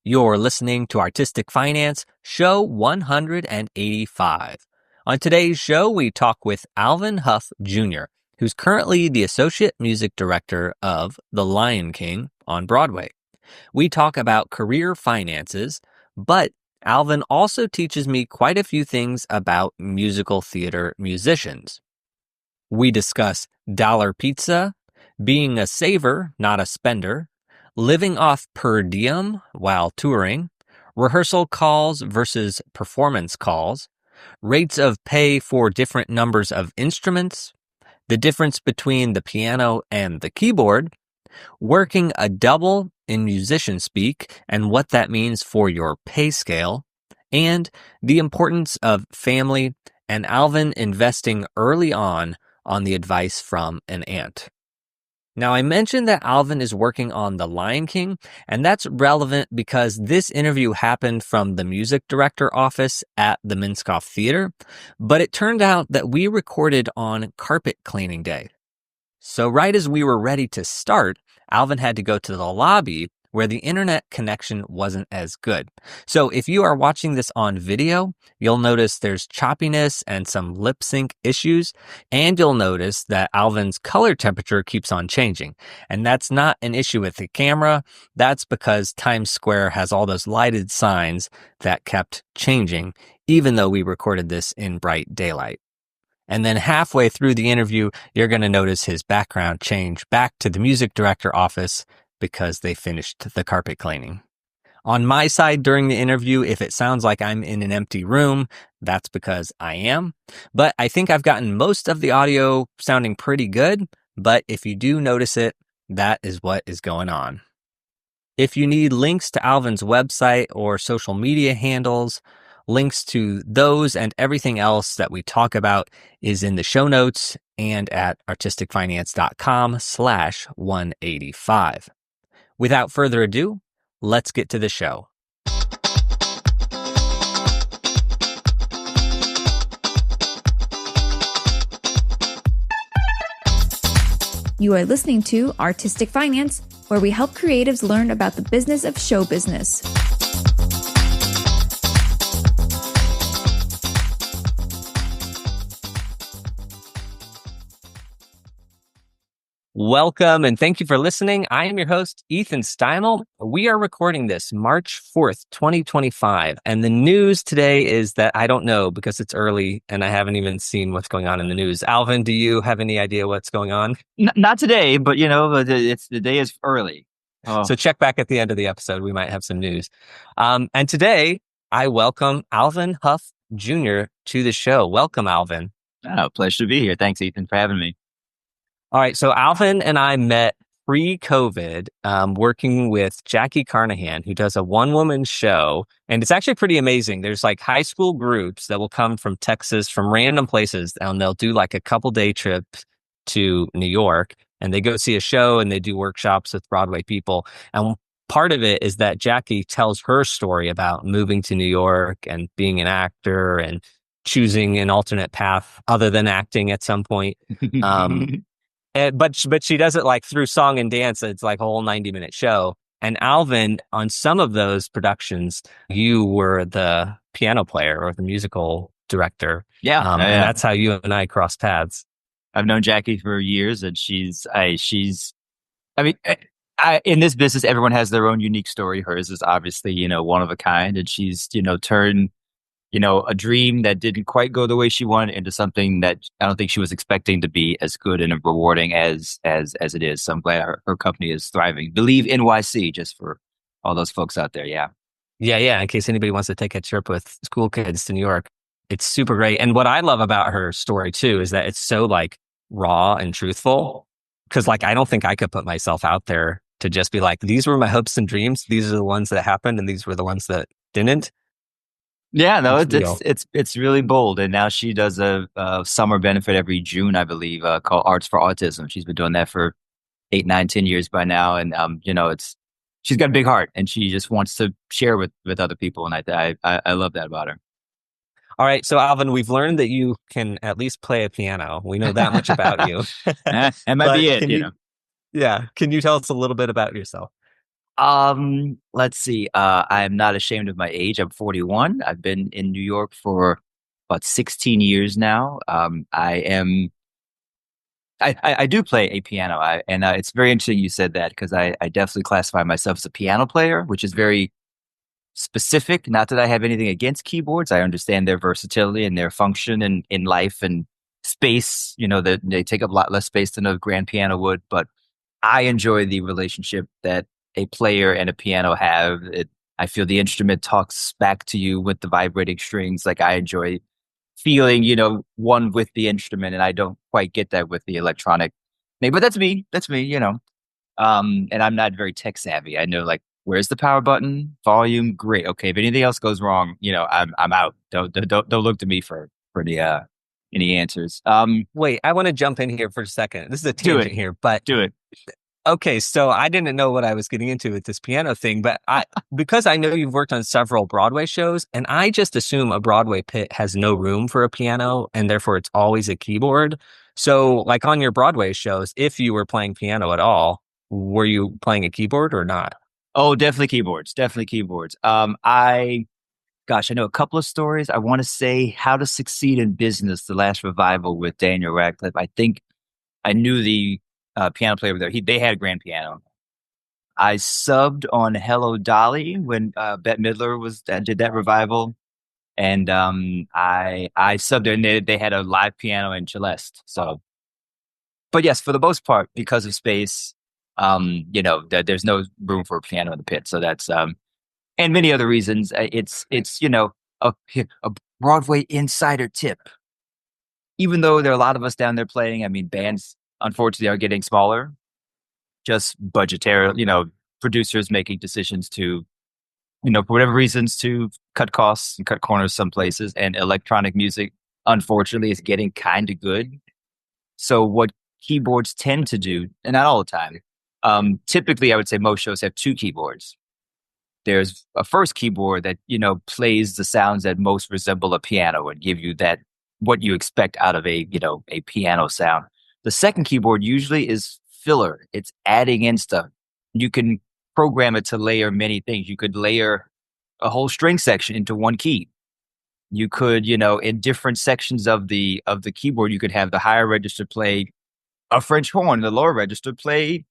You're listening to Artistic Finance, show 185. On today's show, we talk with Alvin Hough Jr., who's currently the Associate Music Director of The Lion King on Broadway. We talk about career finances, but Alvin also teaches me quite a few things about musical theater musicians. We discuss dollar pizza, being a saver, not a spender, living off per diem while touring, rehearsal calls versus performance calls, rates of pay for different numbers of instruments, the difference between the piano and the keyboard, working a double in musician speak and what that means for your pay scale, and the importance of family and Alvin investing early on the advice from an aunt. Now, I mentioned that Alvin is working on The Lion King, and that's relevant because this interview happened from the music director office at the Minskoff Theater, but it turned out that we recorded on carpet cleaning day. So right as we were ready to start, Alvin had to go to the lobby where the internet connection wasn't as good. So if you are watching this on video, you'll notice there's choppiness and some lip sync issues, and you'll notice that Alvin's color temperature keeps on changing. And that's not an issue with the camera. That's because Times Square has all those lighted signs that kept changing, even though we recorded this in bright daylight. And then halfway through the interview, you're going to notice his background change back to the music director office because they finished the carpet cleaning. On my side during the interview, if it sounds like I'm in an empty room, that's because I am. But I think I've gotten most of the audio sounding pretty good. But if you do notice it, that is what is going on. If you need links to Alvin's website or social media handles, links to those and everything else that we talk about is in the show notes and at artisticfinance.com/185. Without further ado, let's get to the show. You are listening to Artistic Finance, where we help creatives learn about the business of show business. Welcome and thank you for listening. I am your host, Ethan Steimel. We are recording this March 4th, 2025. And the news today is that I don't know because it's early and I haven't even seen what's going on in the news. Alvin, do you have any idea what's going on? Not today, but it's the day is early. Oh. So check back at the end of the episode. We might have some news. And today I welcome Alvin Hough Jr. to the show. Welcome, Alvin. Oh, pleasure to be here. Thanks, Ethan, for having me. All right. So Alvin and I met pre-COVID working with Jackie Carnahan, who does a one-woman show. And it's actually pretty amazing. There's like high school groups that will come from Texas, from random places, and they'll do like a couple-day trip to New York. And they go see a show and they do workshops with Broadway people. And part of it is that Jackie tells her story about moving to New York and being an actor and choosing an alternate path other than acting at some point. But she does it like through song and dance. It's like a whole 90-minute show. And Alvin, on some of those productions, you were the piano player or the musical director. Yeah. And that's how you and I crossed paths. I've known Jackie for years, and in this business, everyone has their own unique story. Hers is obviously, one of a kind, and she's, turned, a dream that didn't quite go the way she wanted into something that I don't think she was expecting to be as good and rewarding as it is. So I'm glad her company is thriving. Believe NYC, just for all those folks out there. Yeah. Yeah. In case anybody wants to take a trip with school kids to New York, it's super great. And what I love about her story too is that it's so like raw and truthful. Cause like, I don't think I could put myself out there to just be like, these were my hopes and dreams. These are the ones that happened. And these were the ones that didn't. Yeah, no, it's really bold. And now she does a summer benefit every June, I believe, called Arts for Autism. She's been doing that for 8, 9, 10 years by now. And, she's got a big heart and she just wants to share with other people. And I love that about her. All right. So Alvin, we've learned that you can at least play a piano. We know that much about you. That might be it, Yeah. Can you tell us a little bit about yourself? Let's see. I am not ashamed of my age. I'm 41. I've been in New York for about 16 years now. I do play a piano. And it's very interesting you said that because I definitely classify myself as a piano player, which is very specific. Not that I have anything against keyboards. I understand their versatility and their function in life and space. You know, that they take up a lot less space than a grand piano would, but I enjoy the relationship that a player and a piano have. I feel the instrument talks back to you with the vibrating strings. Like I enjoy feeling, one with the instrument, and I don't quite get that with the electronic. Maybe, but that's me. That's me. And I'm not very tech savvy. I know like where's the power button, volume, great. Okay, if anything else goes wrong, I'm out. Don't look to me for the any answers. Wait, I want to jump in here for a second. This is a Do it, tangent here, but do it. okay, so I didn't know what I was getting into with this piano thing, but because I know you've worked on several Broadway shows, and I just assume a Broadway pit has no room for a piano, and therefore it's always a keyboard. So, like on your Broadway shows, if you were playing piano at all, were you playing a keyboard or not? Oh, definitely keyboards. Definitely keyboards. I know a couple of stories. I want to say How to Succeed in Business, the last revival with Daniel Radcliffe. I think I knew the piano player there. They had a grand piano. I subbed on Hello Dolly when Bette Midler did that revival, and I subbed there, and they had a live piano in Celeste. So, but yes, for the most part, because of space, there's no room for a piano in the pit. So that's and many other reasons. It's a Broadway insider tip. Even though there are a lot of us down there playing, I mean, bands unfortunately are getting smaller. Just budgetary, producers making decisions to, for whatever reasons, to cut costs and cut corners some places. And electronic music, unfortunately, is getting kind of good. So what keyboards tend to do, and not all the time, typically I would say most shows have two keyboards. There's a first keyboard that, plays the sounds that most resemble a piano and give you that, what you expect out of a piano sound. The second keyboard usually is filler. It's adding in stuff. You can program it to layer many things. You could layer a whole string section into one key. You could, in different sections of the keyboard, you could have the higher register play a French horn, the lower register play,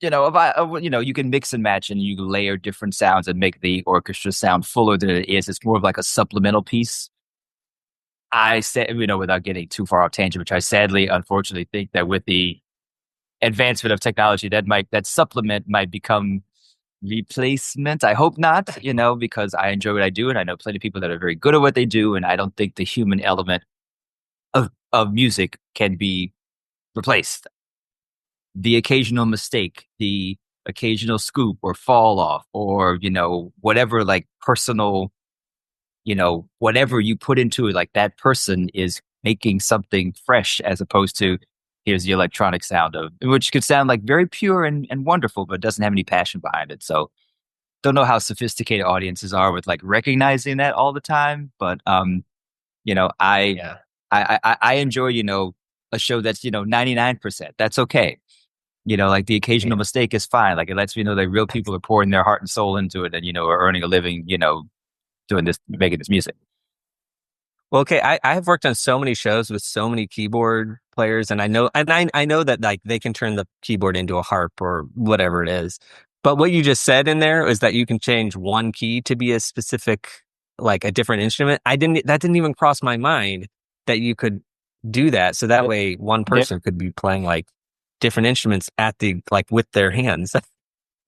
you can mix and match and you layer different sounds and make the orchestra sound fuller than it is. It's more of like a supplemental piece. I said, without getting too far off tangent, which I sadly, unfortunately, think that with the advancement of technology, that supplement might become replacement. I hope not, because I enjoy what I do, and I know plenty of people that are very good at what they do, and I don't think the human element of music can be replaced. The occasional mistake, the occasional scoop or fall off, or whatever, like personal, whatever you put into it, like that person is making something fresh as opposed to here's the electronic sound of, which could sound like very pure and wonderful, but doesn't have any passion behind it. So don't know how sophisticated audiences are with like recognizing that all the time. But I Yeah. I enjoy, a show that's, 99%. That's okay. Like the occasional mistake is fine. Like it lets me know that real people are pouring their heart and soul into it and, are earning a living, doing this, making this music. Well, okay, I have worked on so many shows with so many keyboard players, and I know that like they can turn the keyboard into a harp or whatever it is. But what you just said in there is that you can change one key to be a specific, like a different instrument. That didn't even cross my mind that you could do that. So that way one person could be playing like different instruments with their hands.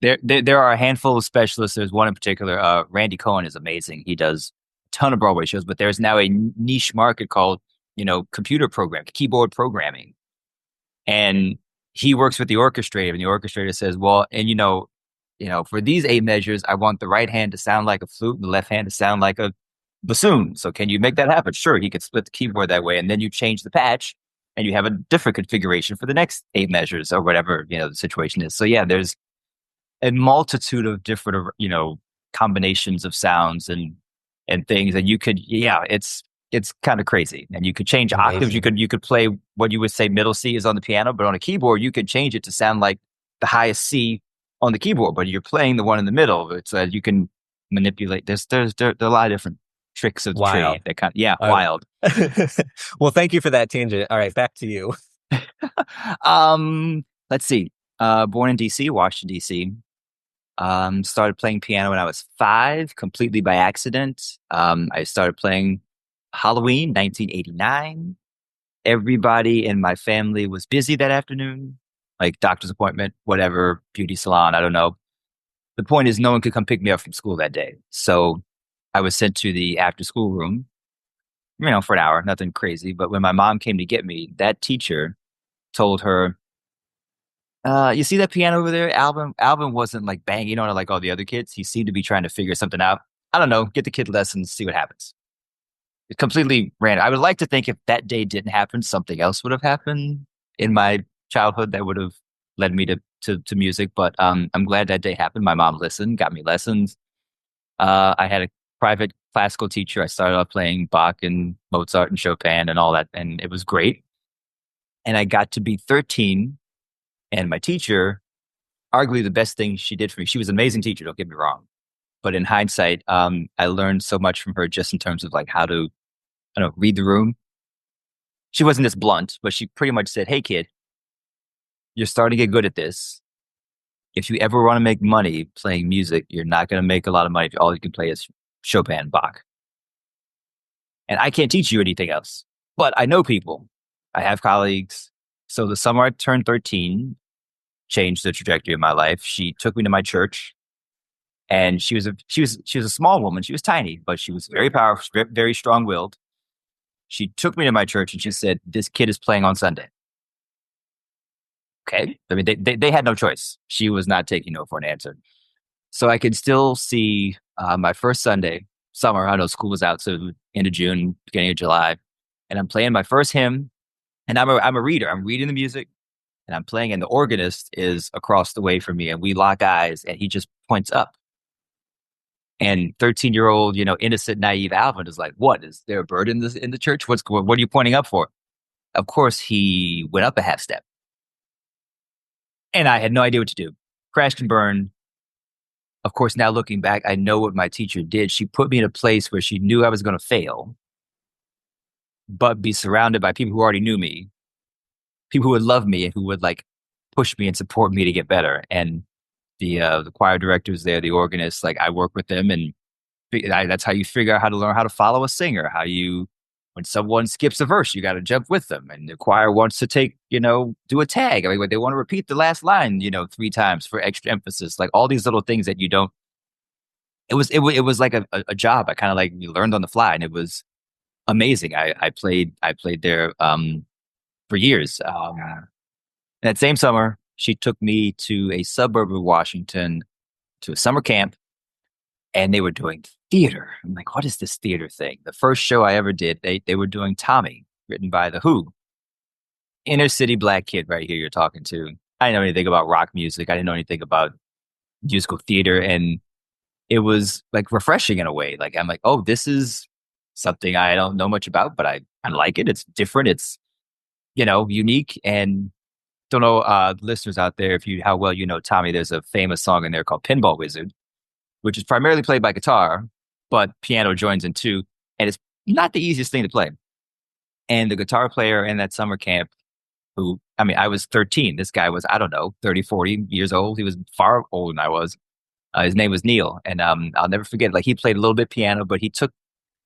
There are a handful of specialists. There's one in particular. Randy Cohen is amazing. He does a ton of Broadway shows, but there's now a niche market called, computer program, keyboard programming. And he works with the orchestrator, and the orchestrator says, well, and for these 8 measures, I want the right hand to sound like a flute and the left hand to sound like a bassoon. So can you make that happen? Sure. He could split the keyboard that way. And then you change the patch and you have a different configuration for the next 8 measures or whatever, the situation is. So yeah, there's a multitude of different, combinations of sounds and things. And you could, it's kind of crazy. And you could change octaves. You could play what you would say middle C is on the piano, but on a keyboard, you could change it to sound like the highest C on the keyboard, but you're playing the one in the middle. It's you can manipulate. There are a lot of different tricks of the Wild. trade that kind of, yeah, All wild. right. Well, thank you for that tangent. All right, back to you. Let's see. Born in DC, Washington, DC. Started playing piano when I was 5, completely by accident. I started playing Halloween, 1989. Everybody in my family was busy that afternoon, like doctor's appointment, whatever, beauty salon, I don't know. The point is, no one could come pick me up from school that day. So I was sent to the after school room, for an hour, nothing crazy. But when my mom came to get me, that teacher told her, you see that piano over there? Alvin wasn't like banging on it like all the other kids. He seemed to be trying to figure something out. I don't know, get the kid lessons, see what happens. It's completely random. I would like to think if that day didn't happen, something else would have happened in my childhood that would have led me to music. But I'm glad that day happened. My mom listened, got me lessons. I had a private classical teacher. I started off playing Bach and Mozart and Chopin and all that, and it was great. And I got to be 13, and my teacher, arguably the best thing she did for me. She was an amazing teacher, don't get me wrong. But in hindsight, I learned so much from her just in terms of like how to, I don't know, read the room. She wasn't this blunt, but she pretty much said, "Hey, kid, you're starting to get good at this. If you ever want to make money playing music, you're not going to make a lot of money if all you can play is Chopin and Bach. And I can't teach you anything else, but I know people. I have colleagues." So the summer I turned 13 changed the trajectory of my life. She took me to my church, and she was a small woman. She was tiny, but she was very powerful, very strong-willed. She took me to my church and she said, "This kid is playing on Sunday." Okay. I mean, they had no choice. She was not taking no for an answer. So I could still see my first Sunday, summer. I know school was out, so end of June, beginning of July. And I'm playing my first hymn. And I'm a reader. I'm reading the music and I'm playing. And the organist is across the way from me. And we lock eyes and he just points up. And 13-year-old, innocent, naive Alvin is like, "What? Is there a bird in the church? What are you pointing up for?" Of course, he went up a half step. And I had no idea what to do. Crashed and burned. Of course, now looking back, I know what my teacher did. She put me in a place where she knew I was going to fail, but be surrounded by people who already knew me, people who would love me and who would like push me and support me to get better. And the choir directors there, the organist, like I work with them, and that's how you figure out how to learn how to follow a singer. When someone skips a verse, you got to jump with them. And the choir wants to do a tag. I mean, they want to repeat the last line, 3 times for extra emphasis. Like all these little things that you don't. It was like a job. I kind of like learned on the fly, and it was amazing. I played there for years. That same summer, she took me to a suburb of Washington to a summer camp, and they were doing theater. I'm like, what is this theater thing? The first show I ever did, they were doing Tommy, written by The Who. Inner city black kid right here you're talking to. I didn't know anything about rock music. I didn't know anything about musical theater. And it was like refreshing in a way. Like, I'm like, oh, this is something I don't know much about, but I like it. It's different. It's, unique. And don't know, listeners out there, how well you know Tommy, there's a famous song in there called Pinball Wizard, which is primarily played by guitar, but piano joins in too. And it's not the easiest thing to play. And the guitar player in that summer camp, I was 13. This guy was, I don't know, 30, 40 years old. He was far older than I was. His name was Neil. And I'll never forget, like he played a little bit piano, but he took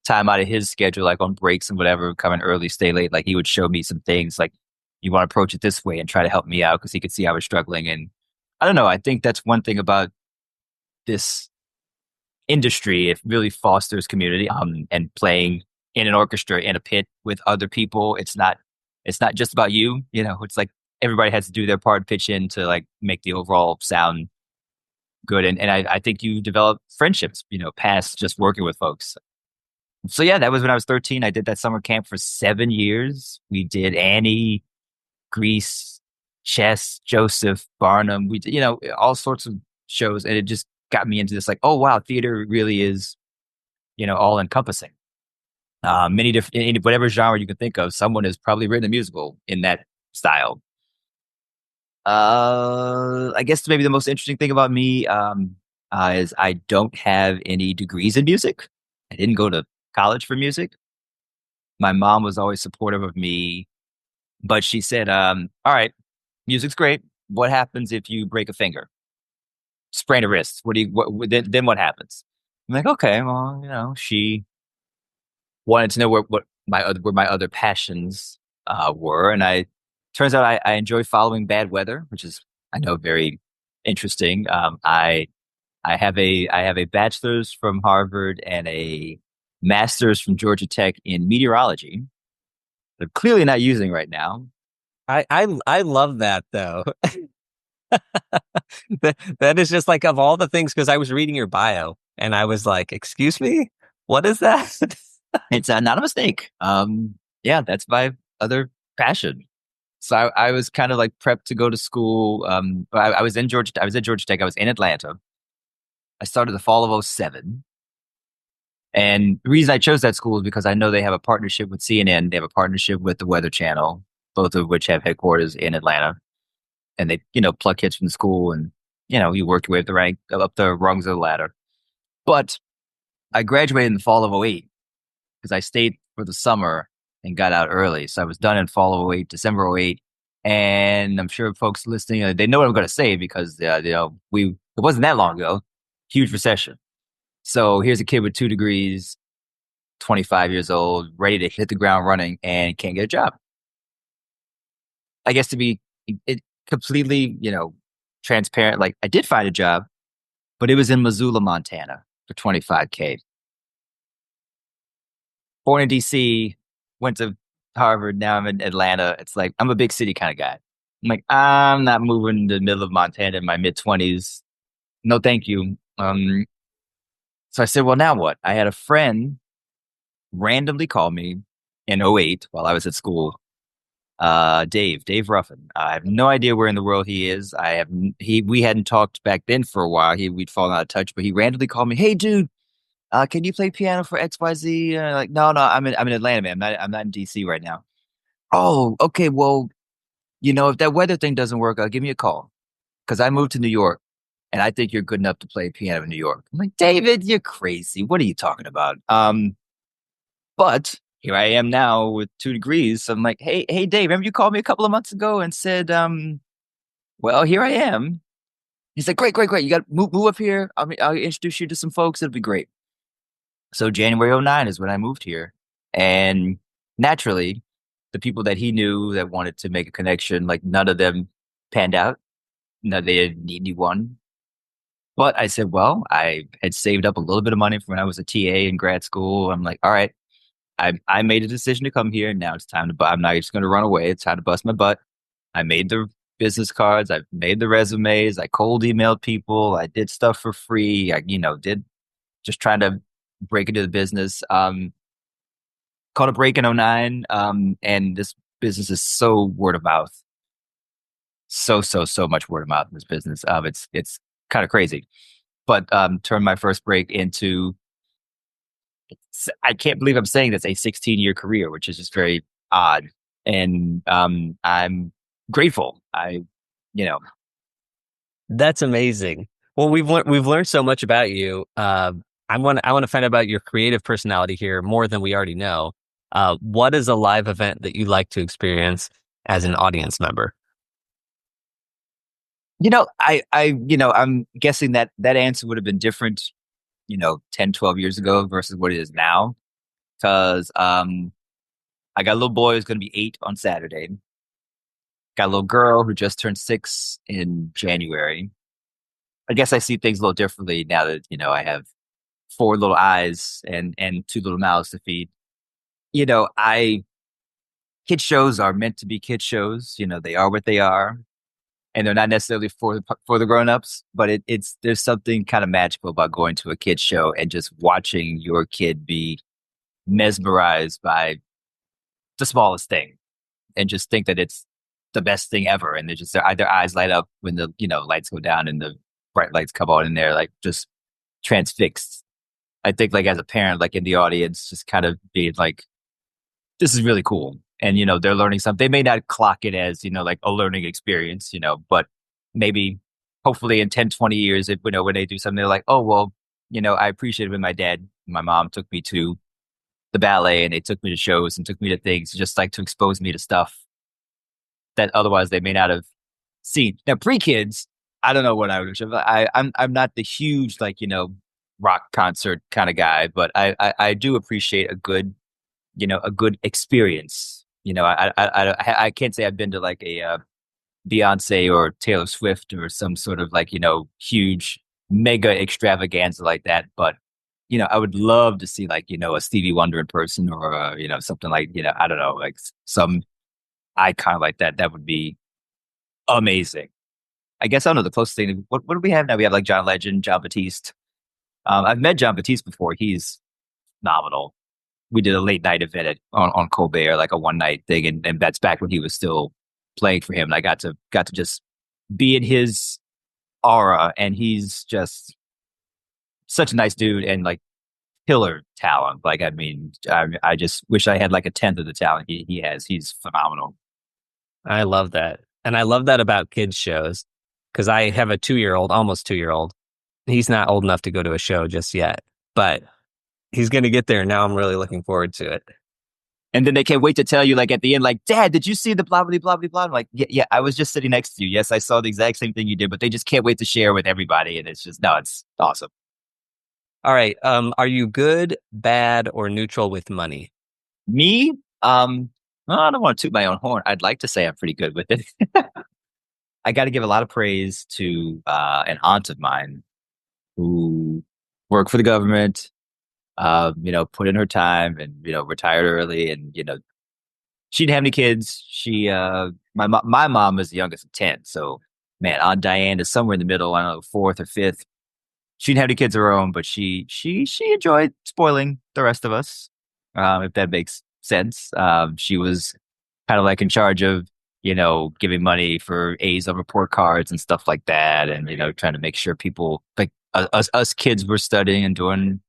time out of his schedule, like on breaks and whatever, coming early, stay late. Like he would show me some things like, you want to approach it this way, and try to help me out because he could see I was struggling. And I don't know, I think that's one thing about this industry. It really fosters community, and playing in an orchestra in a pit with other people. It's not just about you, it's like everybody has to do their part, pitch in to like make the overall sound good. And I think you develop friendships, past just working with folks. So yeah, that was when I was 13. I did that summer camp for 7 years. We did Annie, Grease, Chess, Joseph, Barnum. We did, all sorts of shows. And it just got me into this like, oh, wow, theater really is, all encompassing. Many different, in whatever genre you can think of, someone has probably written a musical in that style. I guess maybe the most interesting thing about me is I don't have any degrees in music. I didn't go to college for music. My mom was always supportive of me, but she said, "All right, music's great. What happens if you break a finger, sprain a wrist? What do you? Then what happens?" I'm like, "Okay, well, she wanted to know where my other passions were, and I turns out I enjoy following bad weather, which is I know very interesting. I have a bachelor's from Harvard and a master's from Georgia Tech in meteorology. They're clearly not using right now. I love that though. That is just like of all the things, because I was reading your bio and I was like, excuse me, what is that? It's not a mistake. Yeah, that's my other passion. So I was kind of like prepped to go to school. I was in Georgia. I was at Georgia Tech. I was in Atlanta. I started the fall of '07. And the reason I chose that school is because I know they have a partnership with CNN. They have a partnership with the Weather Channel, both of which have headquarters in Atlanta. And they, pluck kids from the school and, you work your way up the rungs of the ladder. But I graduated in the fall of '08 because I stayed for the summer and got out early. So I was done in fall of '08, December '08. And I'm sure folks listening, they know what I'm going to say because, it wasn't that long ago, huge recession. So here's a kid with 2 degrees, 25 years old, ready to hit the ground running and can't get a job. I guess to be it completely, transparent, like I did find a job, but it was in Missoula, Montana for 25K. Born in DC, went to Harvard. Now I'm in Atlanta. It's like, I'm a big city kind of guy. I'm like, I'm not moving to the middle of Montana in my mid 20s. No, thank you. So I said, well, now what? I had a friend randomly call me in '08 while I was at school. Dave Ruffin. I have no idea where in the world he is. We hadn't talked back then for a while. We'd fallen out of touch, but he randomly called me. Hey, dude, can you play piano for XYZ? Like, no, I'm in Atlanta, man. I'm not in DC right now. Oh, okay. Well, if that weather thing doesn't work, give me a call because I moved to New York and I think you're good enough to play piano in New York. I'm like, David, you're crazy. What are you talking about? But here I am now with 2 degrees. So I'm like, hey, Dave, remember you called me a couple of months ago and said, well, here I am. He's like, great. You got to move up here. I'll introduce you to some folks. It'll be great. So January '09 is when I moved here. And naturally, the people that he knew that wanted to make a connection, like none of them panned out. No, they didn't need anyone. But I said, well, I had saved up a little bit of money from when I was a TA in grad school. I'm like, all right, I made a decision to come here. Now it's time to, I'm not just going to run away. It's time to bust my butt. I made the business cards. I made the resumes. I cold emailed people. I did stuff for free. I, did just trying to break into the business. Caught a break in '09. And this business is so word of mouth. So much word of mouth in this business. It's kind of crazy, but, turned my first break into, I can't believe I'm saying this, a 16-year career, which is just very odd. And I'm grateful. You know, That's amazing. Well, we've learned so much about you. I want to find out about your creative personality here more than we already know. What is a live event that you like to experience as an audience member? I'm guessing that answer would have been different, 10, 12 years ago versus what it is now. Cause, I got a little boy who's going to be 8 on Saturday. Got a little girl who just turned 6 in January. I guess I see things a little differently now that, I have 4 little eyes and 2 little mouths to feed. I kid shows are meant to be kid shows. They are what they are, and they're not necessarily for the grown-ups, but it's there's something kind of magical about going to a kid show and just watching your kid be mesmerized by the smallest thing and just think that it's the best thing ever. And they're just their eyes light up when the lights go down and the bright lights come on, and they're like just transfixed. I think, like, as a parent, like in the audience, just kind of being like, this is really cool. and they're learning something. They may not clock it as like a learning experience, but maybe hopefully in 10, 20 years, if when they do something, they're like, oh well, I appreciate it when my dad and my mom took me to the ballet and they took me to shows and took me to things just like to expose me to stuff that otherwise they may not have seen. Now, pre-kids, I don't know what I would have. I'm not the huge like rock concert kind of guy, but I do appreciate a good experience. I can't say I've been to like a Beyonce or Taylor Swift or some sort of like huge mega extravaganza like that, but I would love to see like a Stevie Wonder in person or something like I don't know, like some icon like that. That would be amazing. I guess I don't know the closest thing. What do we have now? We have like John Legend, John Batiste. I've met John Batiste before. He's phenomenal. We did a late night event on Colbert, like a one night thing, and that's back when he was still playing for him. And I got to just be in his aura, and he's just such a nice dude and like killer talent. Like I mean, I just wish I had like a tenth of the talent he has. He's phenomenal. I love that. And I love that about kids shows because I have a 2-year old, almost 2-year old. He's not old enough to go to a show just yet, but he's going to get there. Now I'm really looking forward to it. And then they can't wait to tell you, like at the end, like, Dad, did you see the blah blah blah blah blah? I'm like, yeah, yeah, I was just sitting next to you. Yes, I saw the exact same thing you did, but they just can't wait to share with everybody. And it's just, no, it's awesome. All right. Are you good, bad, or neutral with money? Me, well, I don't want to toot my own horn. I'd like to say I'm pretty good with it. I got to give a lot of praise to an aunt of mine who worked for the government, put in her time and, retired early and, she didn't have any kids. My mom was the youngest of 10. So man, Aunt Diane is somewhere in the middle. I don't know, fourth or fifth. She didn't have any kids of her own, but she enjoyed spoiling the rest of us. If that makes sense. She was kind of like in charge of, giving money for A's on report cards and stuff like that. And, trying to make sure people like us kids were studying and doing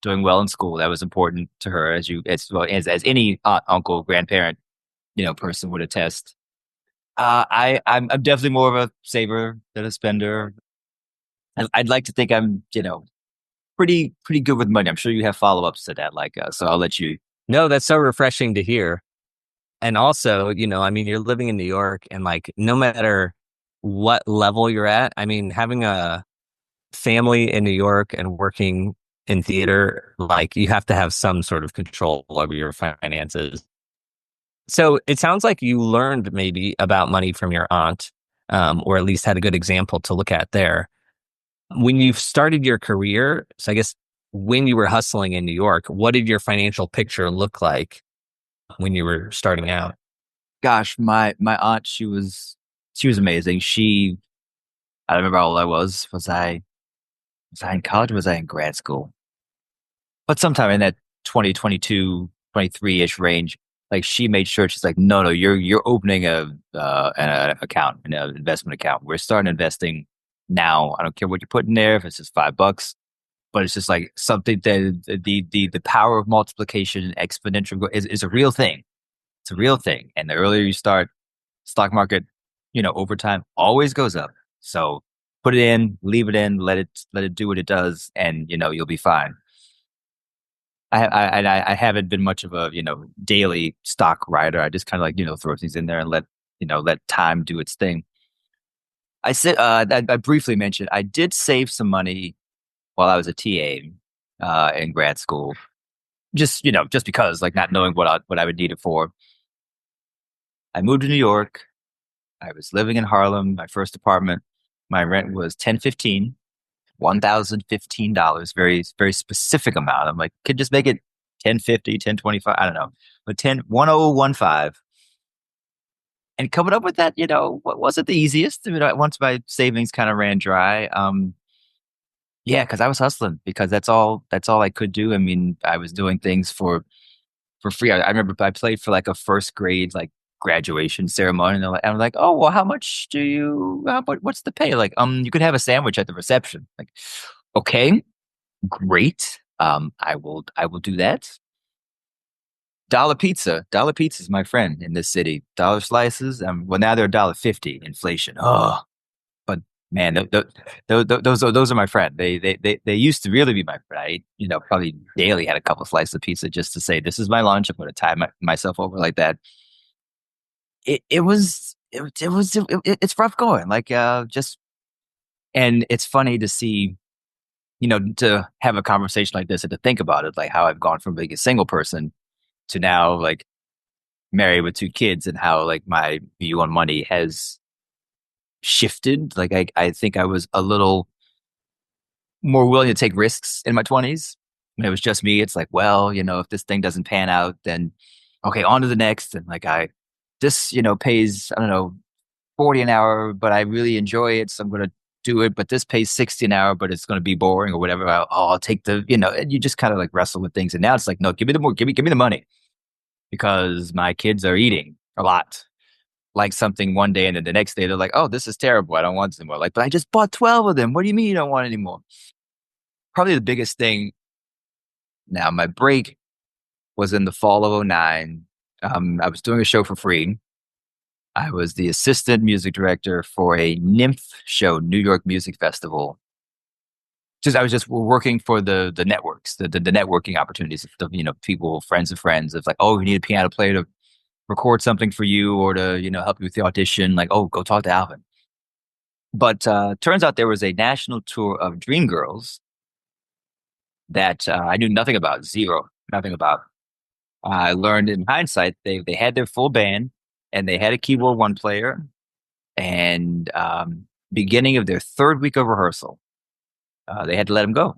well in school. That was important to her as well as any aunt, uncle, grandparent, person would attest. I'm definitely more of a saver than a spender. I'd like to think I'm, pretty good with money. I'm sure you have follow-ups to that, like, so I'll let you. No, that's so refreshing to hear. And also, I mean, you're living in New York and like, no matter what level you're at, I mean, having a family in New York and working in theater, like you have to have some sort of control over your finances. So it sounds like you learned maybe about money from your aunt, or at least had a good example to look at there. When you started your career, so I guess when you were hustling in New York, what did your financial picture look like when you were starting out? Gosh, my aunt, she was amazing. I don't remember how old I was. Was I in college or was I in grad school? But sometime in that 2022, 23-ish range, like she made sure she's like, no, you're opening an account, an investment account. We're starting investing now. I don't care what you're putting there, if it's just $5, but it's just like something that the power of multiplication and exponential growth is a real thing. It's a real thing. And the earlier you start, stock market, over time always goes up. So put it in, leave it in, let it do what it does, and you'll be fine. I haven't been much of a daily stock rider. I just kind of like throw things in there and let time do its thing. I said I briefly mentioned I did save some money while I was a TA in grad school, just because like not knowing what I would need it for. I moved to New York. I was living in Harlem. My first apartment. My rent was $1,015. Very, very specific amount. I'm like, could just make it 1050, 1025. I don't know, but 101015. And coming up with that, wasn't the easiest. Once my savings kind of ran dry. Yeah, because I was hustling because that's all I could do. I mean, I was doing things for free. I remember I played for like a first grade like graduation ceremony, and I'm like, oh well, how much do you? What's the pay? Like, you could have a sandwich at the reception. Like, okay, great. I will do that. Dollar pizza is my friend in this city. Dollar slices. Well, now they're $1.50. Inflation. Oh, but man, those are my friend. They used to really be my friend. I, probably daily had a couple slices of pizza just to say, this is my lunch. I'm going to tie myself over like that. It's rough going. Like, just, and it's funny to see, to have a conversation like this and to think about it, like how I've gone from being a single person to now like married with two kids, and how like my view on money has shifted. Like I think I was a little more willing to take risks in my 20s. When it was just me, it's like, well, if this thing doesn't pan out, then okay, on to the next. And like this, pays, I don't know, 40 an hour, but I really enjoy it. So I'm going to do it. But this pays 60 an hour, but it's going to be boring or whatever. I'll take and you just kind of like wrestle with things. And now it's like, no, give me the money, because my kids are eating a lot. Like something one day, and then the next day they're like, oh, this is terrible. I don't want this anymore. Like, but I just bought 12 of them. What do you mean you don't want any more? Probably the biggest thing now, my break was in the fall of '09. I was doing a show for free. I was the assistant music director for a NYMF show, New York Music Festival. I was just working for the networks, the networking opportunities of, people, friends of friends, of like, oh, we need a piano player to record something for you, or to, help you with the audition. Like, oh, go talk to Alvin. But turns out there was a national tour of Dreamgirls that I knew nothing about, zero, nothing about. I learned in hindsight they had their full band, and they had a keyboard one player. And beginning of their third week of rehearsal, they had to let him go.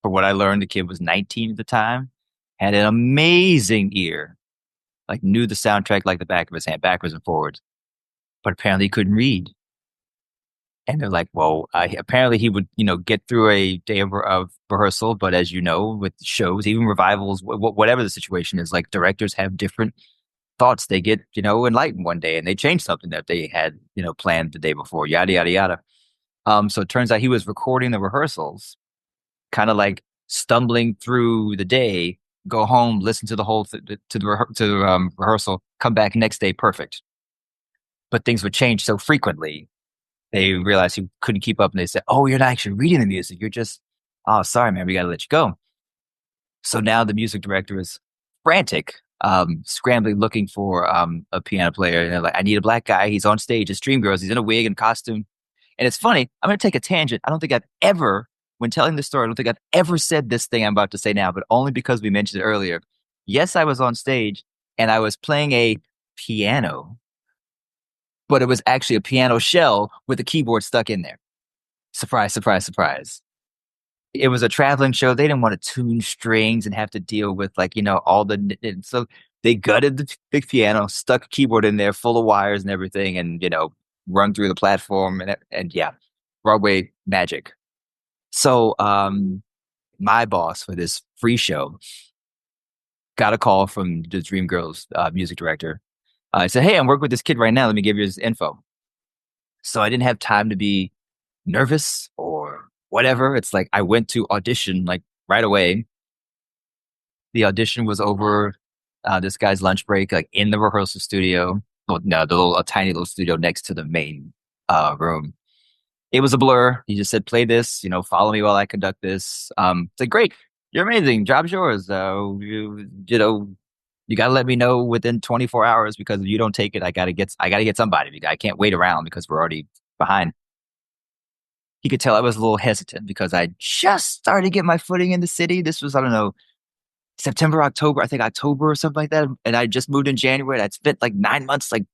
For what I learned, the kid was 19 at the time, had an amazing ear, like knew the soundtrack like the back of his hand, backwards and forwards, but apparently he couldn't read. And they're like, well, apparently he would, get through a day of rehearsal. But as you know, with shows, even revivals, whatever the situation is, like directors have different thoughts. They get, enlightened one day and they change something that they had, planned the day before, yada, yada, yada. So it turns out he was recording the rehearsals, kind of like stumbling through the day, go home, listen to the whole, rehearsal, come back next day, perfect. But things would change so frequently. They realized he couldn't keep up, and they said, oh, you're not actually reading the music. You're just, oh, sorry, man, we got to let you go. So now the music director is frantic, scrambling, looking for a piano player. And they're like, I need a black guy. He's on stage. It's Dreamgirls. He's in a wig and costume. And it's funny. I'm going to take a tangent. I don't think I've ever, when telling this story, I don't think I've ever said this thing I'm about to say now, but only because we mentioned it earlier. Yes, I was on stage and I was playing a piano, but it was actually a piano shell with a keyboard stuck in there. Surprise, surprise, surprise. It was a traveling show. They didn't want to tune strings and have to deal with like, all the, so they gutted the big piano, stuck a keyboard in there full of wires and everything, and, run through the platform and yeah, Broadway magic. So, my boss for this free show got a call from the Dreamgirls music director. I said, hey, I'm working with this kid right now. Let me give you his info. So I didn't have time to be nervous or whatever. It's like I went to audition like right away. The audition was over this guy's lunch break, like in the rehearsal studio. Well, no, a tiny little studio next to the main room. It was a blur. He just said, play this, follow me while I conduct this. It's like, great, you're amazing. Job's yours. You got to let me know within 24 hours, because if you don't take it, I got to get somebody. I can't wait around because we're already behind. He could tell I was a little hesitant because I just started to get my footing in the city. This was, I don't know, September, October, I think October or something like that. And I just moved in January. I'd spent like 9 months like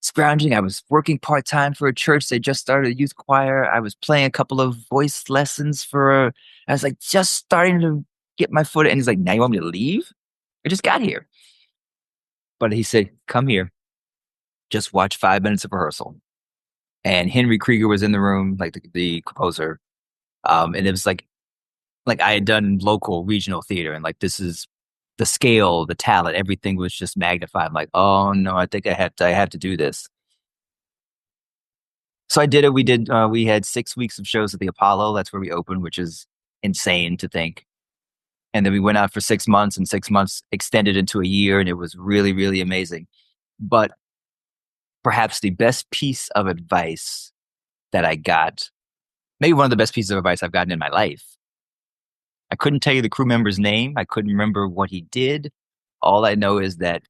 scrounging. I was working part-time for a church. They just started a youth choir. I was playing a couple of voice lessons I was like just starting to get my foot in. And he's like, now you want me to leave? I just got here. But he said, come here, just watch 5 minutes of rehearsal. And Henry Krieger was in the room, like the composer. And it was like I had done local regional theater, and like, this is the scale, the talent, everything was just magnified. I'm like, oh no, I think I have to do this. So I did it. We had 6 weeks of shows at the Apollo. That's where we opened, which is insane to think. And then we went out for 6 months, and 6 months extended into a year, and it was really, really amazing. But perhaps the best piece of advice that I got, maybe one of the best pieces of advice I've gotten in my life. I couldn't tell you the crew member's name. I couldn't remember what he did. All I know is that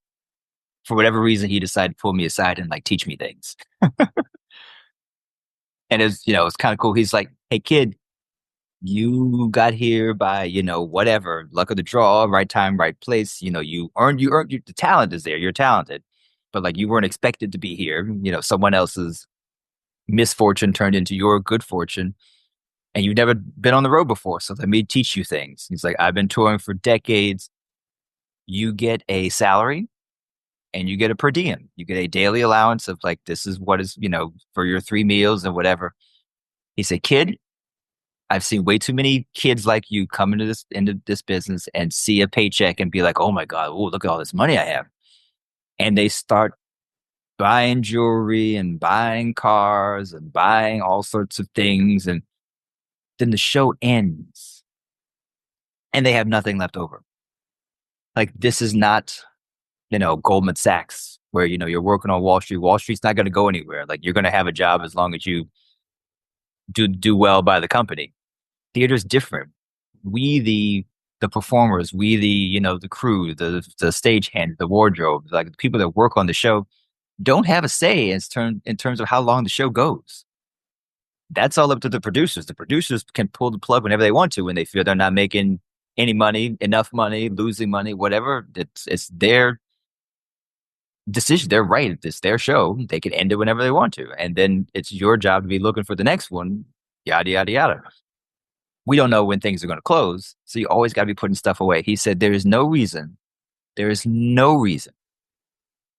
for whatever reason, he decided to pull me aside and like teach me things. And it's kind of cool. He's like, "Hey kid, you got here by, whatever, luck of the draw, right time, right place. The talent is there. You're talented, but like you weren't expected to be here. Someone else's misfortune turned into your good fortune, and you've never been on the road before. So let me teach you things." He's like, "I've been touring for decades. You get a salary and you get a per diem. You get a daily allowance of like, this is what is, for your 3 meals and whatever." He said, "Kid, I've seen way too many kids like you come into this business and see a paycheck and be like, oh my God, oh, look at all this money I have." And they start buying jewelry and buying cars and buying all sorts of things. And then the show ends and they have nothing left over. Like, this is not, Goldman Sachs, where, you're working on Wall Street. Wall Street's not going to go anywhere. Like, you're going to have a job as long as you do well by the company. Theater's different. We, the performers, we, the crew, the stagehand, the wardrobe, like the people that work on the show don't have a say in terms of how long the show goes. That's all up to the producers. The producers can pull the plug whenever they want to when they feel they're not making any money, enough money, losing money, whatever. It's their decision. They're right. It's their show. They can end it whenever they want to. And then it's your job to be looking for the next one, yada, yada, yada. We don't know when things are going to close. So you always got to be putting stuff away. He said, there is no reason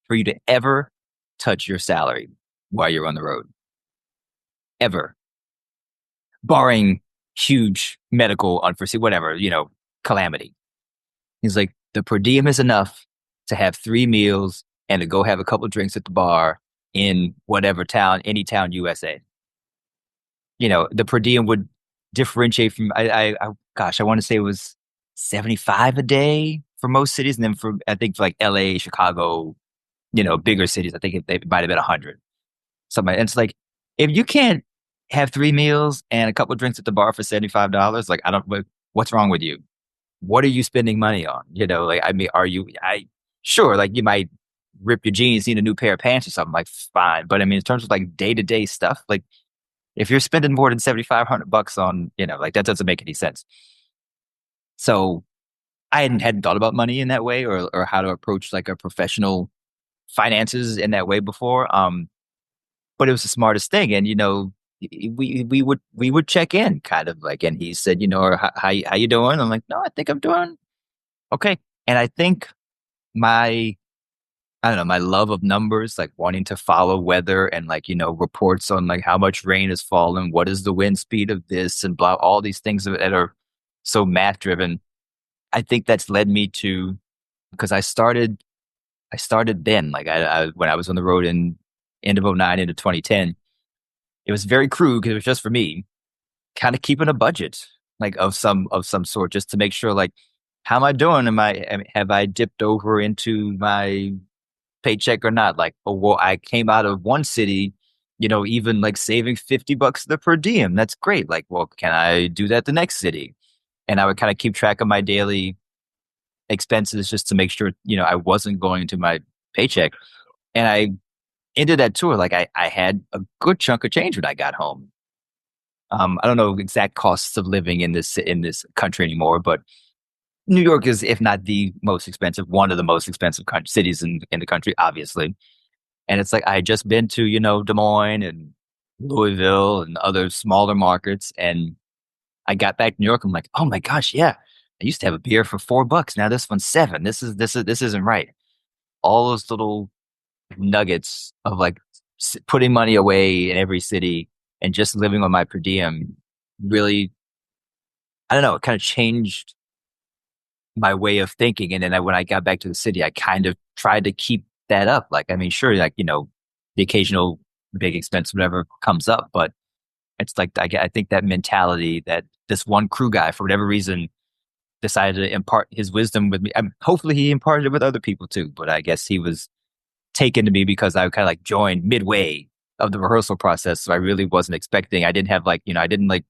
for you to ever touch your salary while you're on the road. Ever. Barring huge medical, unforeseen, whatever, calamity. He's like, the per diem is enough to have 3 meals and to go have a couple of drinks at the bar in whatever town, any town, USA. The per diem would differentiate from, I want to say it was 75 a day for most cities. And then I think for like LA, Chicago, bigger cities, I think they might have been 100. Something. And it's like, if you can't have 3 meals and a couple of drinks at the bar for $75, like, what's wrong with you? What are you spending money on? Sure, like you might rip your jeans, need a new pair of pants or something, like fine. But I mean, in terms of like day-to-day stuff, like if you're spending more than $7,500 on, like that doesn't make any sense. So I hadn't thought about money in that way or how to approach like a professional finances in that way before. But it was the smartest thing. And, we would check in kind of like, and he said, how you doing? I'm like, no, I think I'm doing okay. And I think my love of numbers, like wanting to follow weather and like, reports on like how much rain has fallen, what is the wind speed of this and blah, all these things that are so math driven. I think that's led me to, because I started then, like I when I was on the road in end of 2009 into 2010, it was very crude because it was just for me, kind of keeping a budget like of some sort, just to make sure, like, how am I doing? Have I dipped over into my paycheck or not? Like, oh, well, I came out of one city, even like saving $50 the per diem. That's great. Like, well, can I do that the next city? And I would kind of keep track of my daily expenses just to make sure, I wasn't going into my paycheck. And I ended that tour, like I had a good chunk of change when I got home. I don't know exact costs of living in this country anymore, but New York is, if not the most expensive, one of the most expensive cities in the country, obviously. And it's like, I had just been to, Des Moines and Louisville and other smaller markets. And I got back to New York. I'm like, oh my gosh, yeah. I used to have a beer for $4. Now this one's $7. This isn't right. All those little nuggets of like putting money away in every city and just living on my per diem really, I don't know, it kind of changed my way of thinking. And then when I got back to the city, I kind of tried to keep that up. Like, I mean, sure, like, the occasional big expense, whatever comes up, but it's like, I think that mentality that this one crew guy, for whatever reason, decided to impart his wisdom with me. Hopefully he imparted it with other people too, but I guess he was taken to me because I kind of like joined midway of the rehearsal process. So I really wasn't expecting, I didn't have like, I didn't like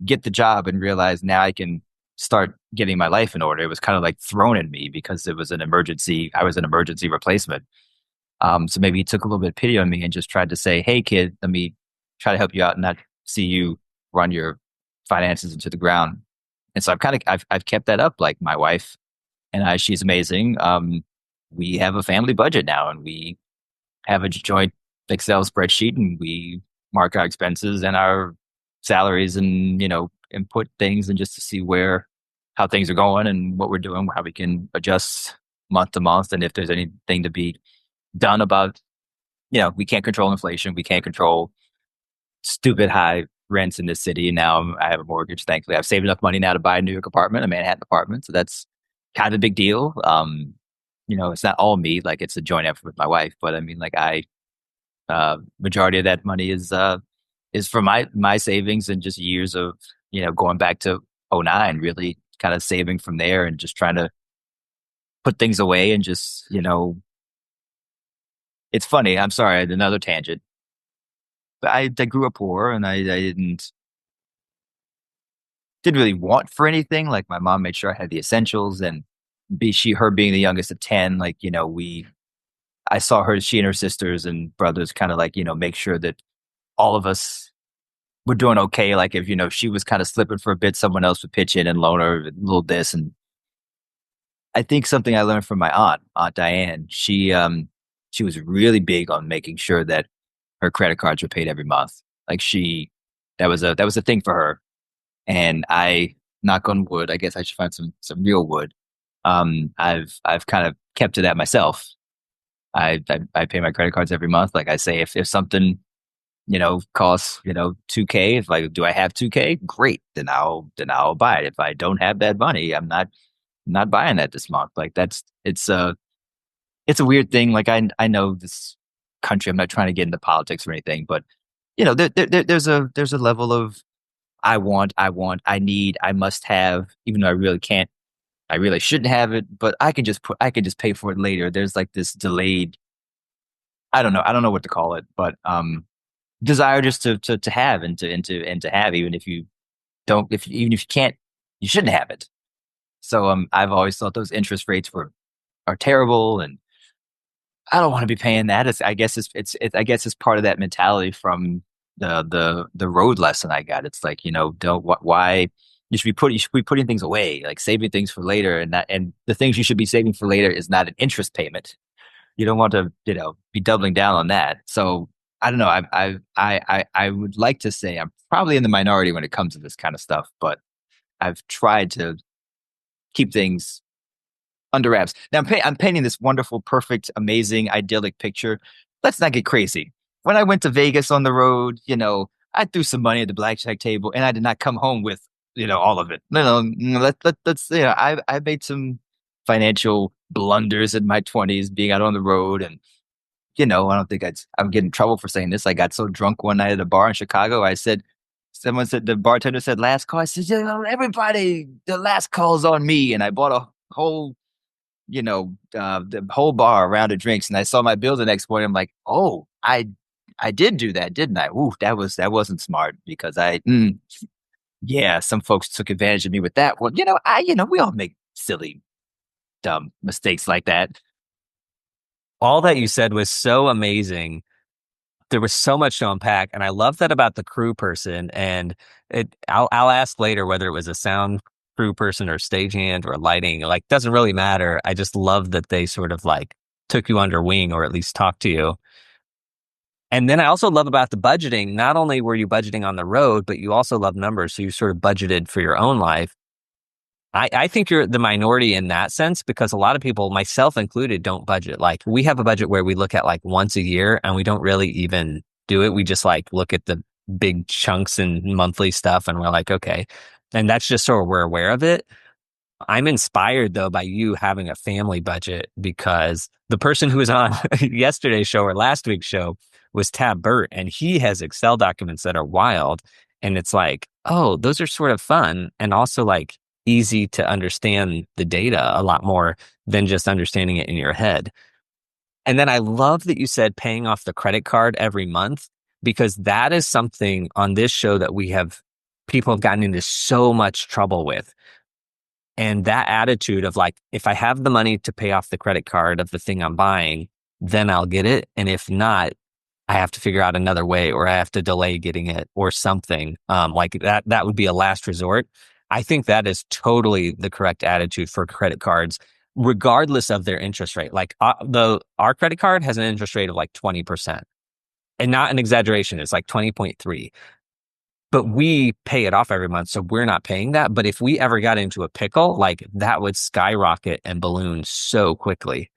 get the job and realize now I can start getting my life in order. It was kind of like thrown at me because it was an emergency. I was an emergency replacement. So maybe he took a little bit of pity on me and just tried to say, "Hey kid, let me try to help you out and not see you run your finances into the ground." And so I've kept that up. Like my wife and I, she's amazing. We have a family budget now, and we have a joint Excel spreadsheet, and we mark our expenses and our salaries, and input things, and just to see how things are going and what we're doing, how we can adjust month to month, and if there's anything to be done about. We can't control inflation. We can't control stupid high rents in this city. And now I have a mortgage. Thankfully, I've saved enough money now to buy a New York apartment, a Manhattan apartment. So that's kind of a big deal. It's not all me. Like it's a joint effort with my wife. But I mean, like majority of that money is from my savings and just years of going back to '09, really kind of saving from there and just trying to put things away and just It's funny. I'm sorry, I had another tangent. But I grew up poor, and I didn't really want for anything. Like my mom made sure I had the essentials, and her being the youngest of 10, like I saw she and her sisters and brothers kind of like make sure that all of us were doing okay. Like if she was kind of slipping for a bit, someone else would pitch in and loan her a little this. And I think something I learned from my Aunt Diane, she was really big on making sure that her credit cards were paid every month. Like that was a thing for her. And I, knock on wood, I guess I should find some real wood. I've kind of kept to that myself. I pay my credit cards every month. Like I say, if something costs 2K, if like do I have 2K, great, then I'll buy it. If I don't have that money, I'm not buying that this month. Like it's a weird thing. Like I know this country. I'm not trying to get into politics or anything, but there's a level of I want, I need, I must have, even though I really can't, I really shouldn't have it, but I can just pay for it later. There's like this delayed, I don't know what to call it, but desire just to have and to have, even if you don't, even if you can't, you shouldn't have it. So I've always thought those interest rates are terrible, and I don't want to be paying that. I guess I guess it's part of that mentality from the road lesson I got. It's like, don't, why you should be putting things away, like saving things for later, and the things you should be saving for later is not an interest payment. You don't want to, be doubling down on that. So I don't know. I would like to say I'm probably in the minority when it comes to this kind of stuff, but I've tried to keep things under wraps. Now I'm painting this wonderful, perfect, amazing, idyllic picture. Let's not get crazy. When I went to Vegas on the road, I threw some money at the blackjack table, and I did not come home with, all of it. No, let's, I made some financial blunders in my 20s being out on the road. And, I don't think I'm getting in trouble for saying this. I got so drunk one night at a bar in Chicago. Someone said, the bartender said, last call. I said, everybody, the last call's on me. And I bought a whole the whole bar, a round of drinks, and I saw my bill the next morning. I'm like, oh, I did do that, didn't I? Ooh, that wasn't smart, because yeah, some folks took advantage of me with that. Well, we all make silly, dumb mistakes like that. All that you said was so amazing. There was so much to unpack, and I love that about the crew person. And I'll ask later whether it was a sound crew person or stagehand or lighting. Like, doesn't really matter. I just love that they sort of like took you under wing, or at least talked to you. And then I also love about the budgeting. Not only were you budgeting on the road, but you also love numbers. So you sort of budgeted for your own life. I think you're the minority in that sense, because a lot of people, myself included, don't budget. Like, we have a budget where we look at like once a year, and we don't really even do it. We just like look at the big chunks and monthly stuff, and we're like, okay. And that's just so we're aware of it. I'm inspired though by you having a family budget, because the person who was on yesterday's show or last week's show was Tab Burt, and he has Excel documents that are wild. And it's like, oh, those are sort of fun. And also like, easy to understand the data a lot more than just understanding it in your head. And then I love that you said paying off the credit card every month, because that is something on this show that people have gotten into so much trouble with. And that attitude of like, if I have the money to pay off the credit card of the thing I'm buying, then I'll get it. And if not, I have to figure out another way, or I have to delay getting it or something. Like that would be a last resort. I think that is totally the correct attitude for credit cards, regardless of their interest rate. Like our credit card has an interest rate of like 20%, and not an exaggeration. It's like 20.3. But we pay it off every month, so we're not paying that. But if we ever got into a pickle, like that would skyrocket and balloon so quickly.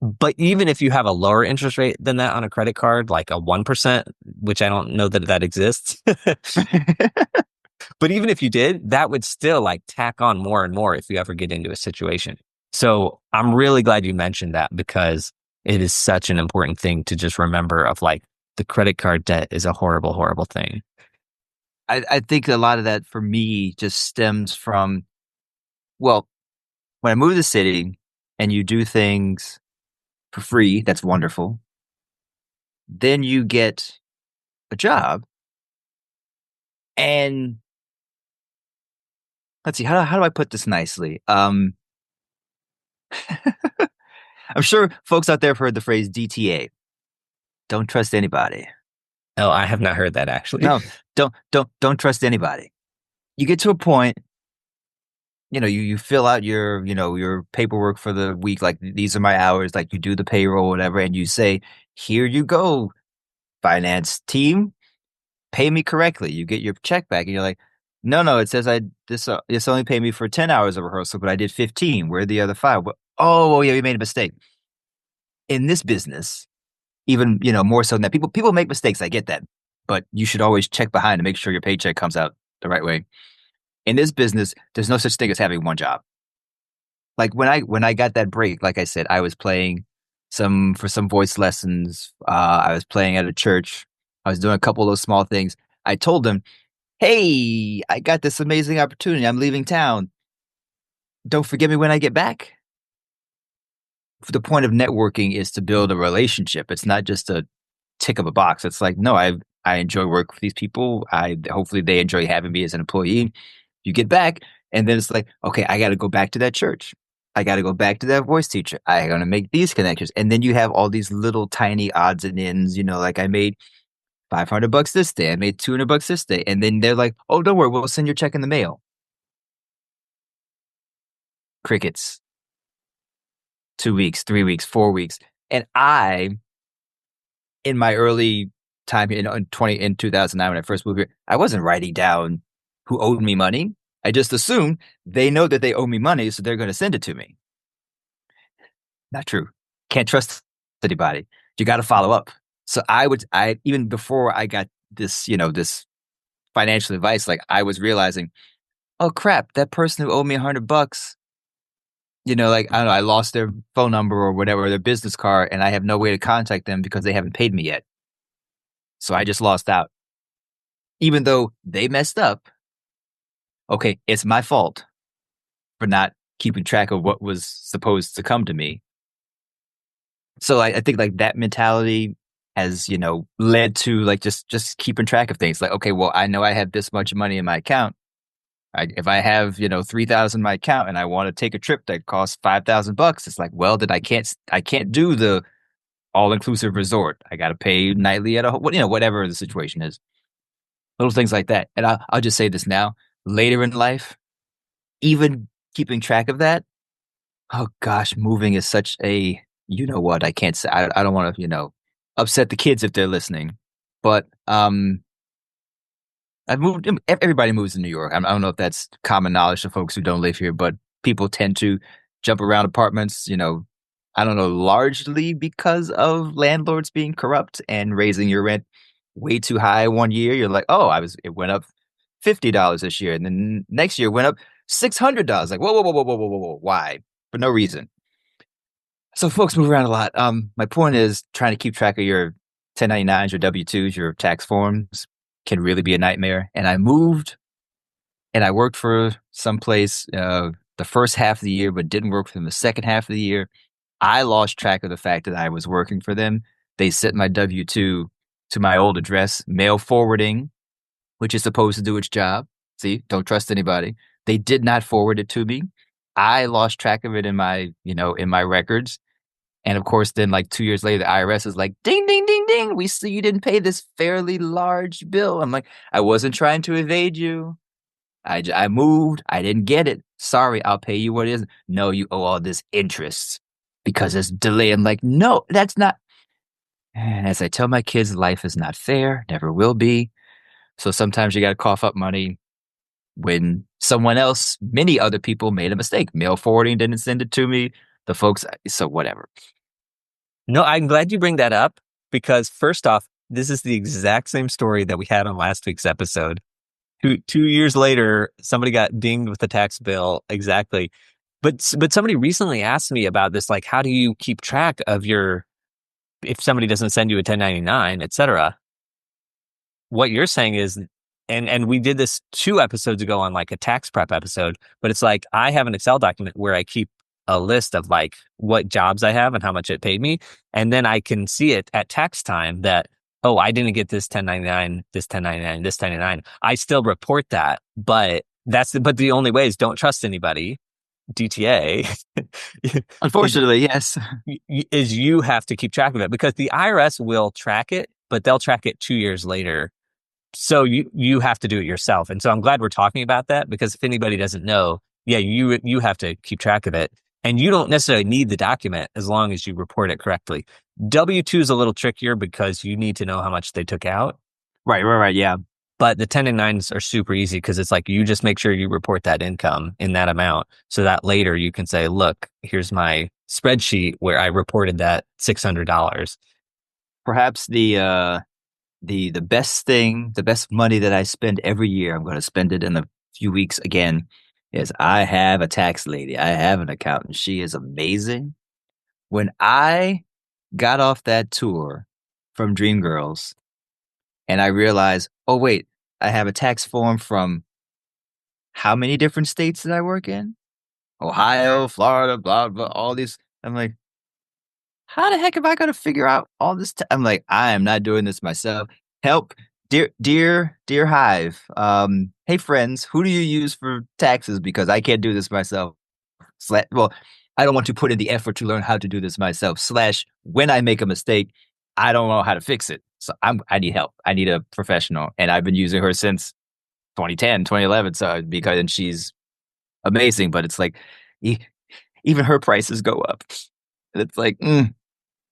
But even if you have a lower interest rate than that on a credit card, like a 1%, which I don't know that exists. But even if you did, that would still like tack on more and more if you ever get into a situation. So I'm really glad you mentioned that, because it is such an important thing to just remember of like the credit card debt is a horrible, horrible thing. I think a lot of that for me just stems from, well, when I moved to the city and you do things for free, that's wonderful. Then you get a job, and let's see, how do I put this nicely? I'm sure folks out there have heard the phrase DTA. Don't trust anybody. Oh, I have not heard that actually. No, don't trust anybody. You get to a point, you fill out your paperwork for the week, like these are my hours, like you do the payroll, whatever, and you say, here you go, finance team, pay me correctly. You get your check back, and you're like, no, it says this only paid me for 10 hours of rehearsal, but I did 15. Where are the other 5? Oh, yeah, we made a mistake. In this business, even, more so than that, people make mistakes. I get that, but you should always check behind to make sure your paycheck comes out the right way. In this business, there's no such thing as having one job. Like when I got that break, like I said, I was playing for some voice lessons. I was playing at a church. I was doing a couple of those small things. I told them, hey, I got this amazing opportunity. I'm leaving town. Don't forget me when I get back. The point of networking is to build a relationship. It's not just a tick of a box. It's like, no, I enjoy working with these people. Hopefully they enjoy having me as an employee. You get back, and then it's like, okay, I got to go back to that church. I got to go back to that voice teacher. I got to make these connections. And then you have all these little tiny odds and ends, like I made $500 this day. I made $200 this day. And then they're like, oh, don't worry, we'll send your check in the mail. Crickets. 2 weeks, 3 weeks, 4 weeks. And in my early time in 2009, when I first moved here, I wasn't writing down who owed me money. I just assumed they know that they owe me money, so they're going to send it to me. Not true. Can't trust anybody. You got to follow up. So even before I got this, this financial advice, like I was realizing, oh crap, that person who owed me $100, like, I don't know, I lost their phone number or whatever, their business card, and I have no way to contact them because they haven't paid me yet. So I just lost out. Even though they messed up, okay, it's my fault for not keeping track of what was supposed to come to me. So I think like that mentality has, led to like just keeping track of things. Like, okay, well, I know I have this much money in my account. If I have, 3,000 in my account and I want to take a trip that costs $5,000, it's like, well, then I can't do the all-inclusive resort. I got to pay nightly at whatever the situation is. Little things like that. And I'll just say this now, later in life, even keeping track of that, oh gosh, moving is such a, what, I can't say, I don't want to, upset the kids if they're listening, but, I've moved. Everybody moves to New York. I don't know if that's common knowledge to folks who don't live here, but people tend to jump around apartments. I don't know, largely because of landlords being corrupt and raising your rent way too high one year. You're like, oh, it went up $50 this year, and then next year it went up $600. Like, whoa, why? For no reason. So folks move around a lot. My point is trying to keep track of your 1099s, your W-2s, your tax forms can really be a nightmare. And I moved, and I worked for some place the first half of the year, but didn't work for them the second half of the year. I lost track of the fact that I was working for them. They sent my W-2 to my old address, mail forwarding, which is supposed to do its job. See, don't trust anybody. They did not forward it to me. I lost track of it in my records. And of course, then like 2 years later, the IRS is like, ding, ding, ding, ding. We see you didn't pay this fairly large bill. I'm like, I wasn't trying to evade you. I moved. I didn't get it. Sorry, I'll pay you what it is. No, you owe all this interest because it's delay. I'm like, no, that's not. And as I tell my kids, life is not fair, never will be. So sometimes you got to cough up money when someone else, many other people made a mistake. Mail forwarding didn't send it to me. The folks, so whatever. No, I'm glad you bring that up because first off, this is the exact same story that we had on last week's episode. 2 years later, somebody got dinged with a tax bill. Exactly. But somebody recently asked me about this, like, how do you keep track of if somebody doesn't send you a 1099, et cetera? What you're saying is, and we did this 2 episodes ago on like a tax prep episode, but it's like I have an Excel document where I keep a list of like what jobs I have and how much it paid me. And then I can see it at tax time that, oh, I didn't get this 1099, this 1099, this 1099. I still report that, but the only way is don't trust anybody. DTA Unfortunately, yes. is you have to keep track of it because the IRS will track it, but they'll track it 2 years later. So you have to do it yourself. And so I'm glad we're talking about that because if anybody doesn't know, yeah, you have to keep track of it. And you don't necessarily need the document as long as you report it correctly. W-2 is a little trickier because you need to know how much they took out. Right. Yeah. But the 1099s are super easy because it's like you just make sure you report that income in that amount so that later you can say, look, here's my spreadsheet where I reported that $600. Perhaps the best money that I spend every year, I'm going to spend it in a few weeks again, is I have a tax lady. I have an accountant. She is amazing. When I got off that tour from Dreamgirls and I realized, oh, wait, I have a tax form from how many different states did I work in? Ohio, Florida, blah, blah, all these. I'm like, how the heck am I going to figure out all this? I'm like, I am not doing this myself. Help, dear Hive. Hey friends, who do you use for taxes? Because I can't do this myself. Well, I don't want to put in the effort to learn how to do this myself. Slash, when I make a mistake, I don't know how to fix it. So I need help. I need a professional, and I've been using her since 2010, 2011. So and she's amazing, but it's like even her prices go up. And it's like,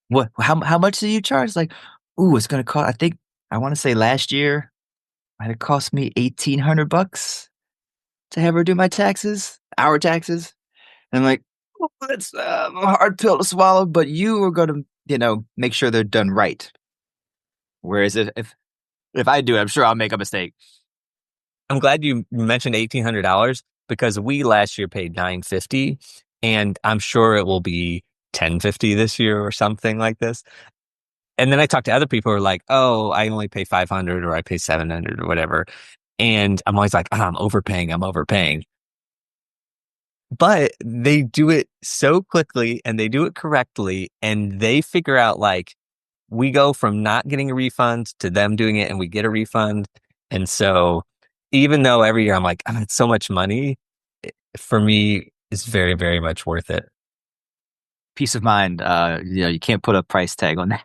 what? How much do you charge? Like, ooh, it's gonna cost. I think I want to say last year might have cost me $1,800 to have her do my taxes, our taxes. And I'm like, oh, that's a hard pill to swallow. But you are gonna, make sure they're done right. Whereas if I do it, I'm sure I'll make a mistake. I'm glad you mentioned $1,800 because we last year paid $950, and I'm sure it will be $1050 this year or something like this. And then I talk to other people who are like, oh, I only pay $500 or I pay $700 or whatever. And I'm always like, I'm overpaying. But they do it so quickly and they do it correctly. And they figure out like, we go from not getting a refund to them doing it and we get a refund. And so even though every year I'm like, oh, it's so much money, for me, it's very, very much worth it. Peace of mind. You can't put a price tag on that.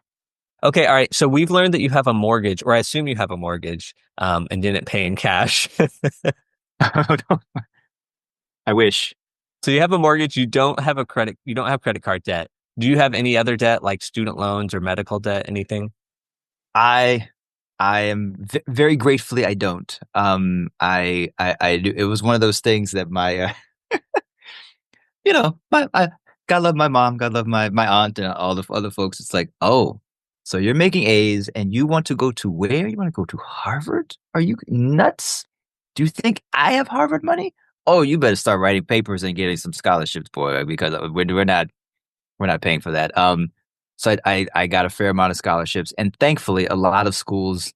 Okay, all right. So we've learned that you have a mortgage, or I assume you have a mortgage, and didn't pay in cash. I wish. So you have a mortgage, you don't have credit card debt. Do you have any other debt like student loans or medical debt, anything? I am very gratefully I don't. I do. It was one of those things that my God love my mom, God love my aunt and all the other folks. It's like, oh, so you're making A's and you want to go to where? You want to go to Harvard? Are you nuts? Do you think I have Harvard money? Oh, you better start writing papers and getting some scholarships, boy, because we're not paying for that. So I got a fair amount of scholarships, and thankfully, a lot of schools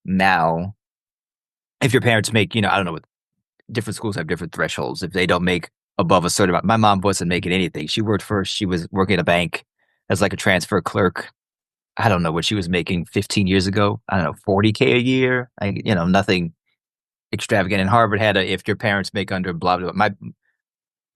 now, if your parents make, I don't know what different schools have different thresholds. If they don't make above a certain amount, my mom wasn't making anything. She worked first. She was working at a bank as like a transfer clerk. I don't know what she was making 15 years ago. I don't know, 40K a year. Nothing extravagant. And Harvard had a, if your parents make under blah, blah,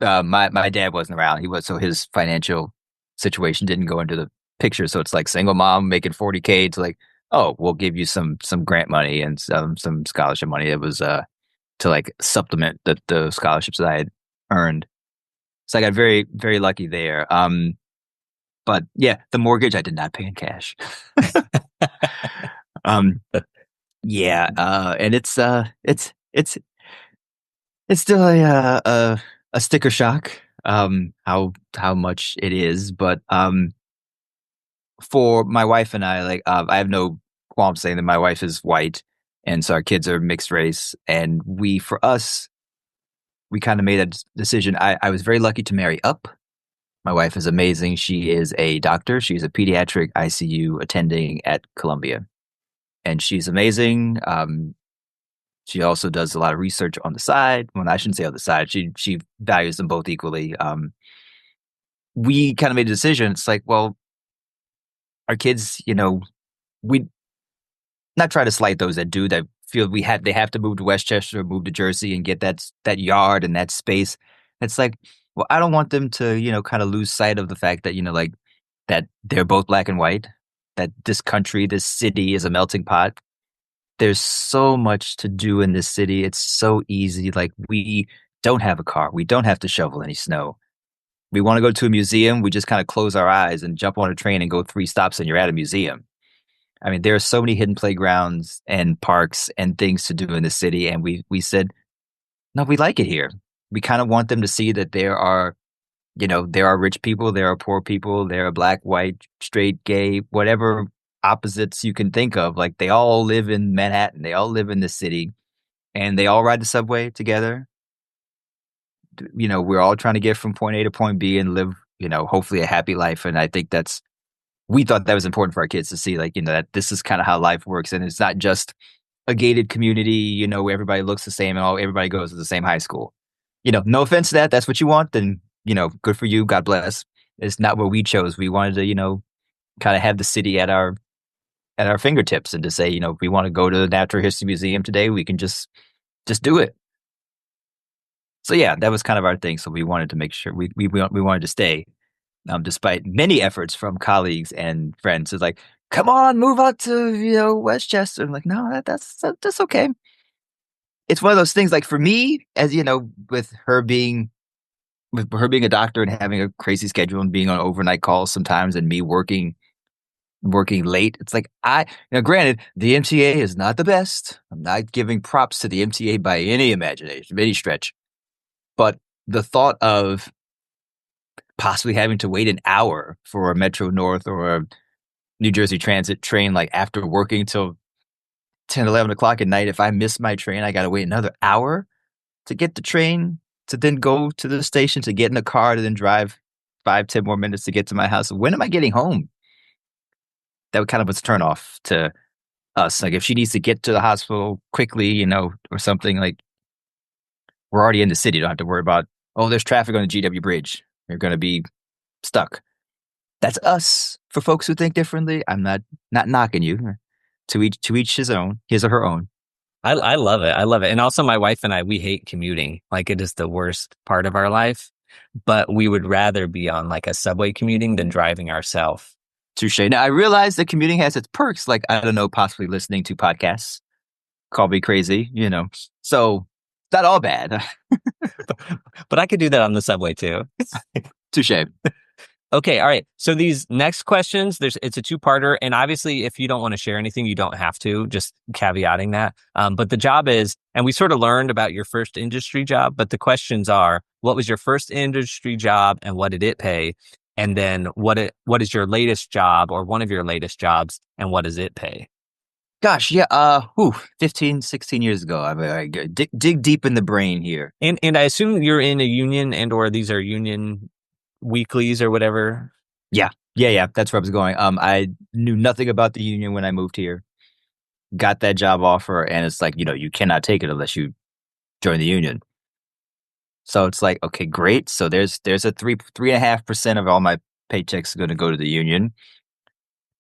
blah. My dad wasn't around. He was, so his financial situation didn't go into the picture. So it's like single mom making 40K to like, oh, we'll give you some grant money and some scholarship money. It was to like supplement the scholarships that I had earned. So I got very, very lucky there. But yeah, the mortgage I did not pay in cash. um, yeah, and it's still a sticker shock. How much it is, but for my wife and I, like, I have no qualm saying that my wife is white, and so our kids are mixed race, and for us, we kind of made a decision. I was very lucky to marry up. My wife is amazing. She is a doctor. She's a pediatric ICU attending at Columbia, and she's amazing. She also does a lot of research on the side. Well, I shouldn't say on the side. She values them both equally. We kind of made a decision. It's like, well, our kids, we not try to slight those that do, that feel they have to move to Westchester or move to Jersey and get that yard and that space. It's like, well, I don't want them to, kind of lose sight of the fact that, like, that they're both black and white, that this country, this city is a melting pot. There's so much to do in this city. It's so easy. Like, we don't have a car. We don't have to shovel any snow. We want to go to a museum. We just kind of close our eyes and jump on a train and go 3 stops and you're at a museum. I mean, there are so many hidden playgrounds and parks and things to do in the city. And we said, no, we like it here. We kind of want them to see that there are rich people, there are poor people, there are black, white, straight, gay, whatever opposites you can think of. Like, they all live in Manhattan. They all live in the city and they all ride the subway together. We're all trying to get from point A to point B and live, hopefully a happy life. And I think we thought that was important for our kids to see, like, that this is kind of how life works. And it's not just a gated community, where everybody looks the same and everybody goes to the same high school. No offense to that. That's what you want. Then, good for you. God bless. It's not what we chose. We wanted to, kind of have the city at our fingertips and to say, if we want to go to the Natural History Museum today, we can just do it. So yeah, that was kind of our thing. So we wanted to make sure we wanted to stay, despite many efforts from colleagues and friends. It's like, come on, move out to Westchester. I'm like, no, that's okay. It's one of those things. Like, for me, as with her being a doctor and having a crazy schedule and being on overnight calls sometimes, and me working late. It's like, granted, the MTA is not the best. I'm not giving props to the MTA by any imagination, any stretch. But the thought of possibly having to wait an hour for a Metro North or a New Jersey Transit train, like after working till 10, 11 o'clock at night, if I miss my train, I got to wait another hour to get the train, to then go to the station, to get in a car, to then drive 5, 10 more minutes to get to my house. When am I getting home? That kind of was a turnoff to us. Like, if she needs to get to the hospital quickly, or something, like, we're already in the city. You don't have to worry about, oh, there's traffic on the GW Bridge. You're going to be stuck. That's us. For folks who think differently, I'm not knocking you. To each his own, his or her own. I love it. I love it. And also, my wife and I, we hate commuting. Like, it is the worst part of our life. But we would rather be on like a subway commuting than driving ourselves. Touche. Now, I realize that commuting has its perks. Like, I don't know, possibly listening to podcasts. Call me crazy, So, not all bad. But I could do that on the subway too. Touche. Okay, all right. So these next questions, it's a 2-parter, and obviously, if you don't want to share anything, you don't have to. Just caveating that. But the job is, and we sort of learned about your first industry job, but the questions are: what was your first industry job, and what did it pay? And then what is your latest job, or one of your latest jobs, and what does it pay? Gosh, yeah. 15, 16 years ago. I dig deep in the brain here. And I assume you're in a union, and or these are union weeklies or whatever. Yeah. That's where I was going. I knew nothing about the union when I moved here. Got that job offer, and it's like, you cannot take it unless you join the union. So it's like, okay, great. So there's a 3.5% of all my paychecks going to go to the union.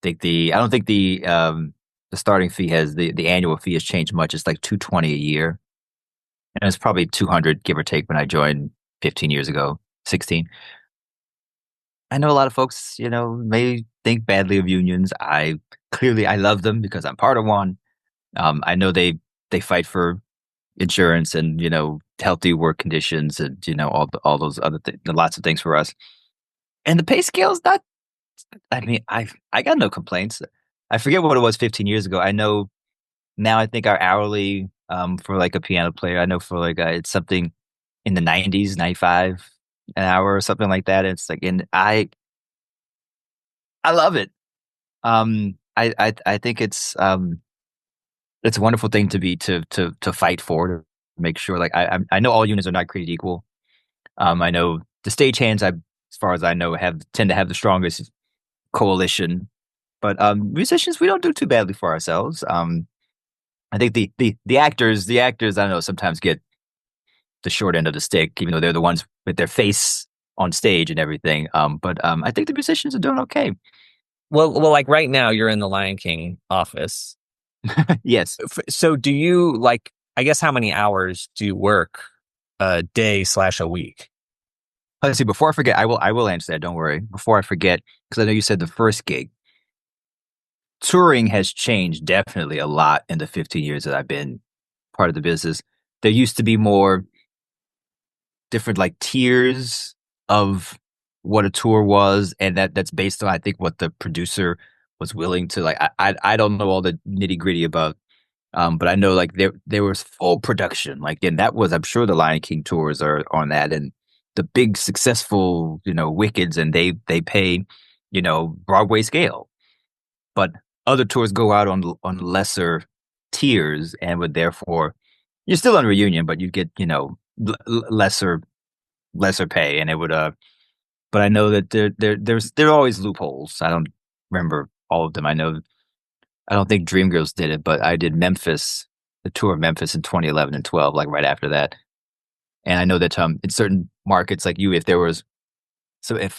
I don't think the starting fee has the annual fee has changed much. It's like $220 a year, and it's probably 200 give or take when I joined 15 years ago, 16. I know a lot of folks, may think badly of unions. I love them because I'm part of one. I know they fight for insurance and healthy work conditions and all those other lots of things for us. And the pay scale is not. I mean, I got no complaints. I forget what it was 15 years ago. I know now. I think our hourly for like a piano player, I know for like it's something in the 90s, 95 an hour or something like that. It's like, and I love it. I think it's a wonderful thing to be to fight for, to make sure. Like I know all unions are not created equal. I know the stagehands, as far as I know, tend to have the strongest coalition, but musicians, we don't do too badly for ourselves. I think the actors, I don't know, sometimes get the short end of the stick, even though they're the ones with their face on stage and everything. But I think the musicians are doing okay. Well, like right now, you're in the Lion King office. Yes. So do you like? I guess how many hours do you work a day / a week? Let's see. Before I forget, I will answer that. Don't worry. Before I forget, because I know you said the first gig. Touring has changed definitely a lot in the 15 years that I've been part of the business. There used to be more different like tiers of what a tour was, and that's based on, I think, what the producer was willing to like. I don't know all the nitty gritty about, but I know like there was full production, like, and that was, I'm sure the Lion King tours are on that, and the big successful Wickeds, and they pay Broadway scale, but other tours go out on lesser tiers and would therefore, you're still under a union, but you get lesser pay, and it would but I know that there are always loopholes. I don't remember all of them. I don't think Dreamgirls did it, but I did Memphis, the tour of Memphis in 2011 and 12, like right after that. And I know that in certain markets like if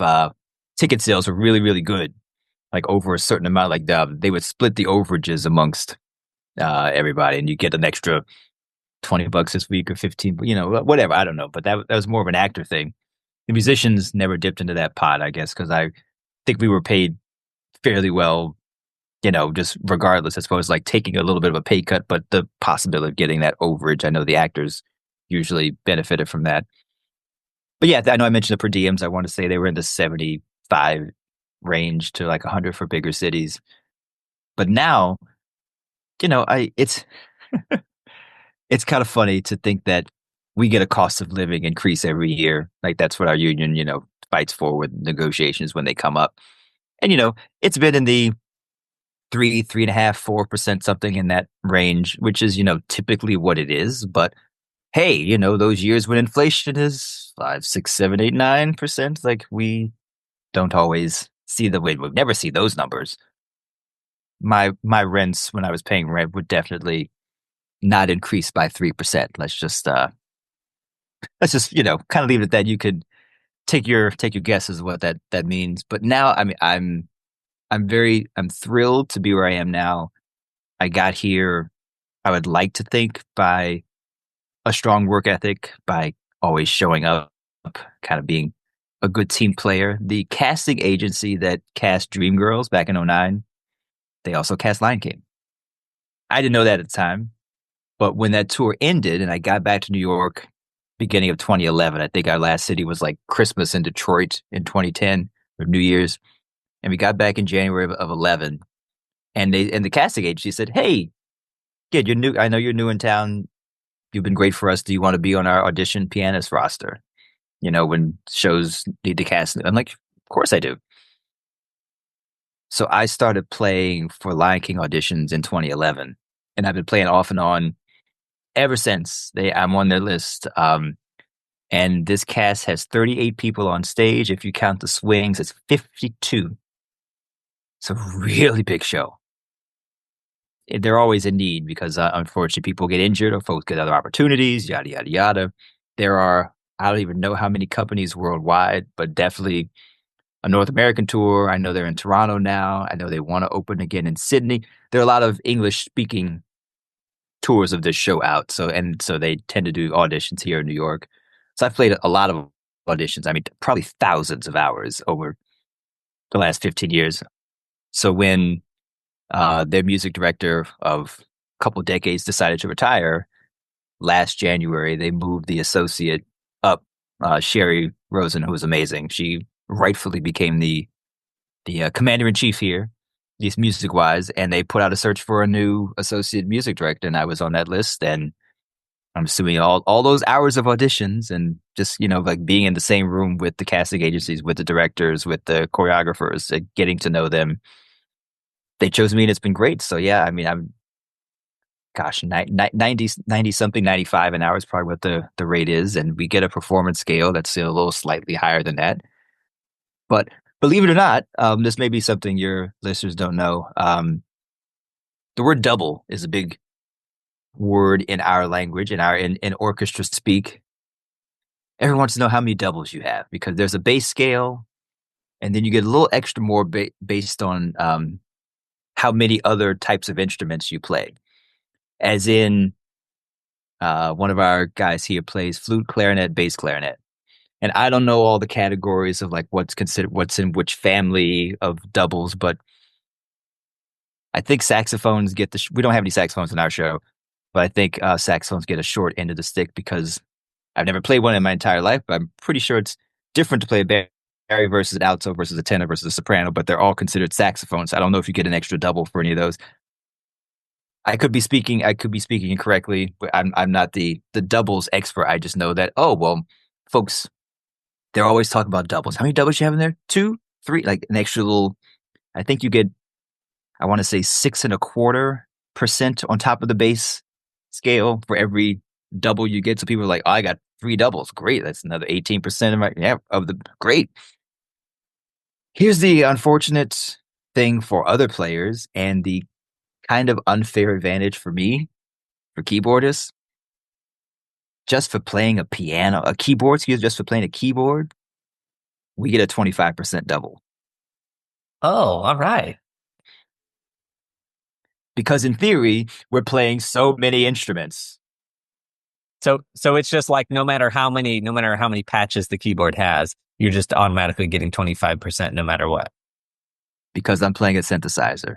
ticket sales were really, really good, like over a certain amount, like they would split the overages amongst everybody, and you get an extra $20 this week or 15, whatever. I don't know, but that was more of an actor thing. The musicians never dipped into that pot, I guess, because I think we were paid fairly well, just regardless, as far as like taking a little bit of a pay cut, but the possibility of getting that overage. I know the actors usually benefited from that. But yeah, I know I mentioned the per diems. I want to say they were in the 75 range to like 100 for bigger cities. But now, it's it's kind of funny to think that we get a cost of living increase every year. Like that's what our union, fights for with negotiations when they come up. And it's been in the 3.5%, 4% something in that range, which is typically what it is. But hey, those years when inflation is 5, 6, 7, 8, 9%, like we don't always see we'd never see those numbers. My rents when I was paying rent would definitely not increase by 3%. Let's just kind of leave it at that. You could take your guesses of what that means. But now, I mean, I'm thrilled to be where I am now. I got here, I would like to think, by a strong work ethic, by always showing up, kind of being a good team player. The casting agency that cast Dreamgirls back in 2009, they also cast Lion King. I didn't know that at the time, but when that tour ended and I got back to New York, beginning of 2011, I think our last city was like Christmas in Detroit in 2010 or New Year's. And we got back in January of 11, and the casting agency said, "Hey, kid, you're new. I know you're new in town. You've been great for us. Do you want to be on our audition pianist roster? When shows need to cast." I'm like, "Of course I do." So I started playing for Lion King auditions in 2011, and I've been playing off and on ever since. I'm on their list. And this cast has 38 people on stage. If you count the swings, it's 52. It's a really big show. they're always in need because unfortunately people get injured or folks get other opportunities, yada, yada, yada. There are, I don't even know how many companies worldwide, but definitely a North American tour. I know they're in Toronto now. I know they want to open again in Sydney. There are a lot of English speaking tours of this show out. So they tend to do auditions here in New York. So I've played a lot of auditions. I mean, probably thousands of hours over the last 15 years. So when their music director of a couple decades decided to retire last January, they moved the associate up, Sherry Rosen, who was amazing. She rightfully became the commander in chief here, these music wise, and they put out a search for a new associate music director, and I was on that list. And I'm assuming all those hours of auditions and just like being in the same room with the casting agencies, with the directors, with the choreographers, getting to know them. They chose me, and it's been great. So yeah, I mean, I'm gosh, 90 something, 95 an hour is probably what the rate is, and we get a performance scale that's a little slightly higher than that. But believe it or not, this may be something your listeners don't know. The word double is a big word in our language, in orchestra speak. Everyone wants to know how many doubles you have because there's a bass scale, and then you get a little extra more based on how many other types of instruments you play. As in, one of our guys here plays flute, clarinet, bass clarinet. And I don't know all the categories of like what's in which family of doubles, but I think saxophones get we don't have any saxophones in our show, but I think saxophones get a short end of the stick because I've never played one in my entire life, but I'm pretty sure it's different to play a barry versus an alto versus a tenor versus a soprano, but they're all considered saxophones. I don't know if you get an extra double for any of those. I could be speaking incorrectly, but I'm not the doubles expert. I just know that, oh, well, folks, they're always talking about doubles. How many doubles you have in there? 2, 3, like an extra little, I think you get, I want to say 6.25% on top of the bass scale for every double you get. So people are like, oh, I got 3 doubles. Great. That's another 18% of the great. Here's the unfortunate thing for other players and the kind of unfair advantage for me, for keyboardists. Just for playing a keyboard, just for playing a keyboard, we get a 25% double. Oh, all right. Because in theory, we're playing so many instruments. So it's just like no matter how many patches the keyboard has, you're just automatically getting 25% no matter what. Because I'm playing a synthesizer.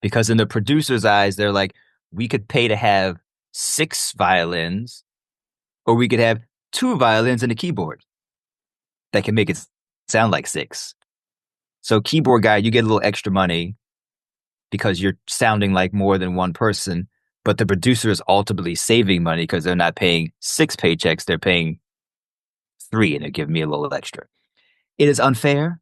Because in the producer's eyes, they're like, we could pay to have 6 violins, or we could have 2 violins and a keyboard that can make it sound like 6. So keyboard guy, you get a little extra money because you're sounding like more than one person, but the producer is ultimately saving money because they're not paying 6 paychecks, they're paying 3, and they're giving me a little extra. It is unfair.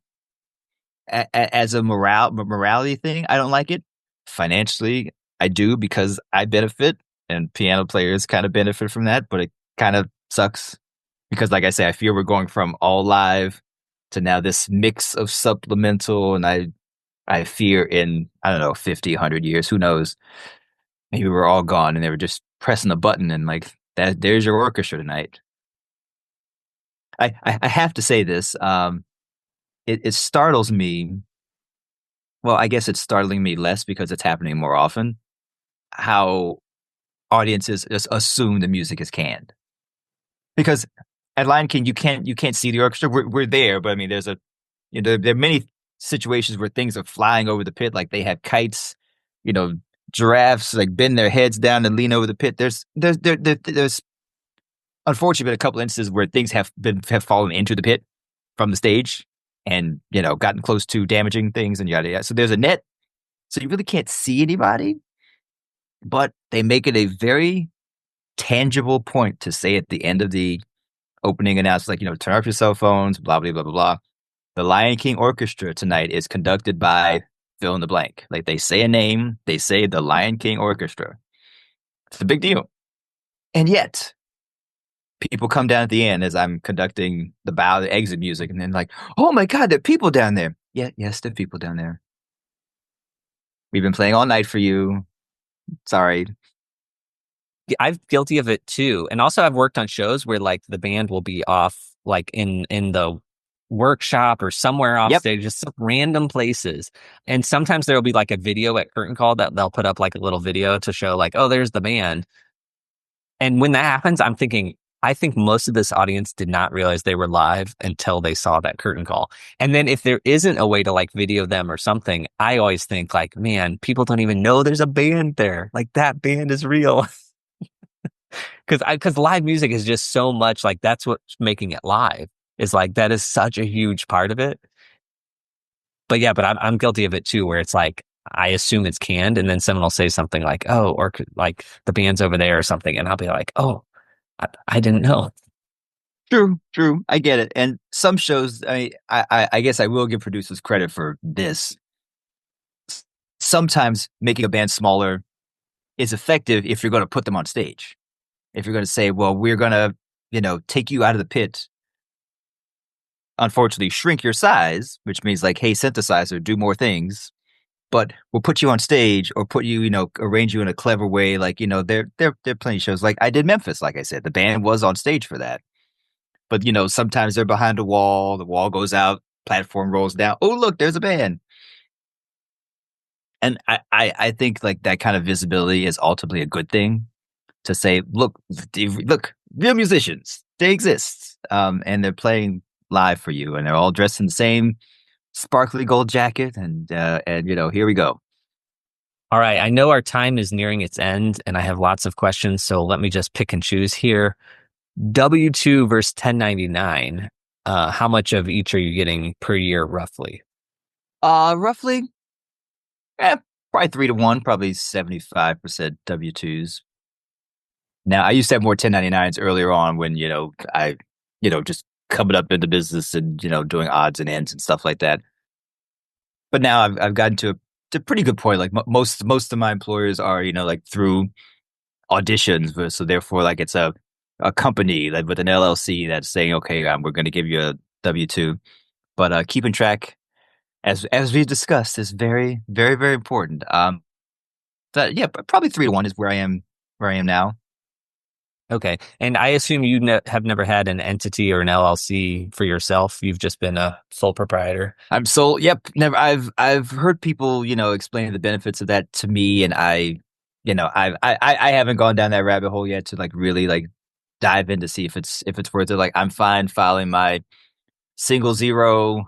As a morality thing, I don't like it. Financially, I do because I benefit, and piano players kind of benefit from that, but it kind of sucks because, like I say, I feel we're going from all live to now this mix of supplemental, and I fear in, I don't know, 50, 100 years, who knows, maybe we're all gone and they were just pressing a button and like, there's your orchestra tonight. I have to say this, it startles me. Well, I guess it's startling me less because it's happening more often, how audiences just assume the music is canned. Because at Lion King, you can't see the orchestra. We're there, but I mean, there are many situations where things are flying over the pit, like they have kites, giraffes like bend their heads down and lean over the pit. There's unfortunately been a couple instances where things have fallen into the pit from the stage and gotten close to damaging things and yada yada. So there's a net, so you really can't see anybody, but they make it a very tangible point to say at the end of the opening announcement, like, turn off your cell phones, blah blah blah blah blah. The Lion King Orchestra tonight is conducted by fill in the blank. Like they say a name, they say the Lion King Orchestra. It's a big deal, and yet people come down at the end as I'm conducting the exit music, and then like, oh my God, there are people down there. Yeah, yes, there are people down there. We've been playing all night for you. Sorry. I'm guilty of it too. And also I've worked on shows where like the band will be off like in the workshop or somewhere off Yep. stage, just some random places. And sometimes there'll be like a video at curtain call that they'll put up like a little video to show like, oh, there's the band. And when that happens, I'm thinking, I think most of this audience did not realize they were live until they saw that curtain call. And then if there isn't a way to like video them or something, I always think like, man, people don't even know there's a band there. Like that band is real. Because live music is just so much like that's what's making it live is like that is such a huge part of it. But yeah, but I'm guilty of it too, where it's like I assume it's canned, and then someone will say something like, "Oh," or like the band's over there or something, and I'll be like, "Oh, I didn't know." True, true. I get it. And some shows, I guess I will give producers credit for this. Sometimes making a band smaller is effective if you're going to put them on stage. If you're going to say, well, we're going to, take you out of the pit, unfortunately shrink your size, which means like, hey, synthesizer, do more things, but we'll put you on stage or put you, arrange you in a clever way. Like, there are plenty of shows. Like I did Memphis, like I said, the band was on stage for that. But, sometimes they're behind a wall, the wall goes out, platform rolls down. Oh, look, there's a band. And I think like that kind of visibility is ultimately a good thing to say, look, real musicians, they exist. And they're playing live for you and they're all dressed in the same sparkly gold jacket. And here we go. All right, I know our time is nearing its end, and I have lots of questions, so let me just pick and choose here. W-2 versus 1099. How much of each are you getting per year, roughly? Roughly, probably 3-1, probably 75% W-2s. Now, I used to have more 1099s earlier on when, I, just coming up into business and, doing odds and ends and stuff like that. But now I've gotten to a pretty good point. Like most of my employers are, like through auditions. So therefore, like it's a company like with an LLC that's saying, okay, we're going to give you a W-2. But keeping track, as we discussed, is very, very, very important. But yeah, probably 3-1 is where I am now. Okay. And I assume you have never had an entity or an LLC for yourself. You've just been a sole proprietor. I'm sold. Yep. Never. I've heard people, explain the benefits of that to me, and I haven't gone down that rabbit hole yet to like really like dive in to see if it's worth it. Like I'm fine filing my single zero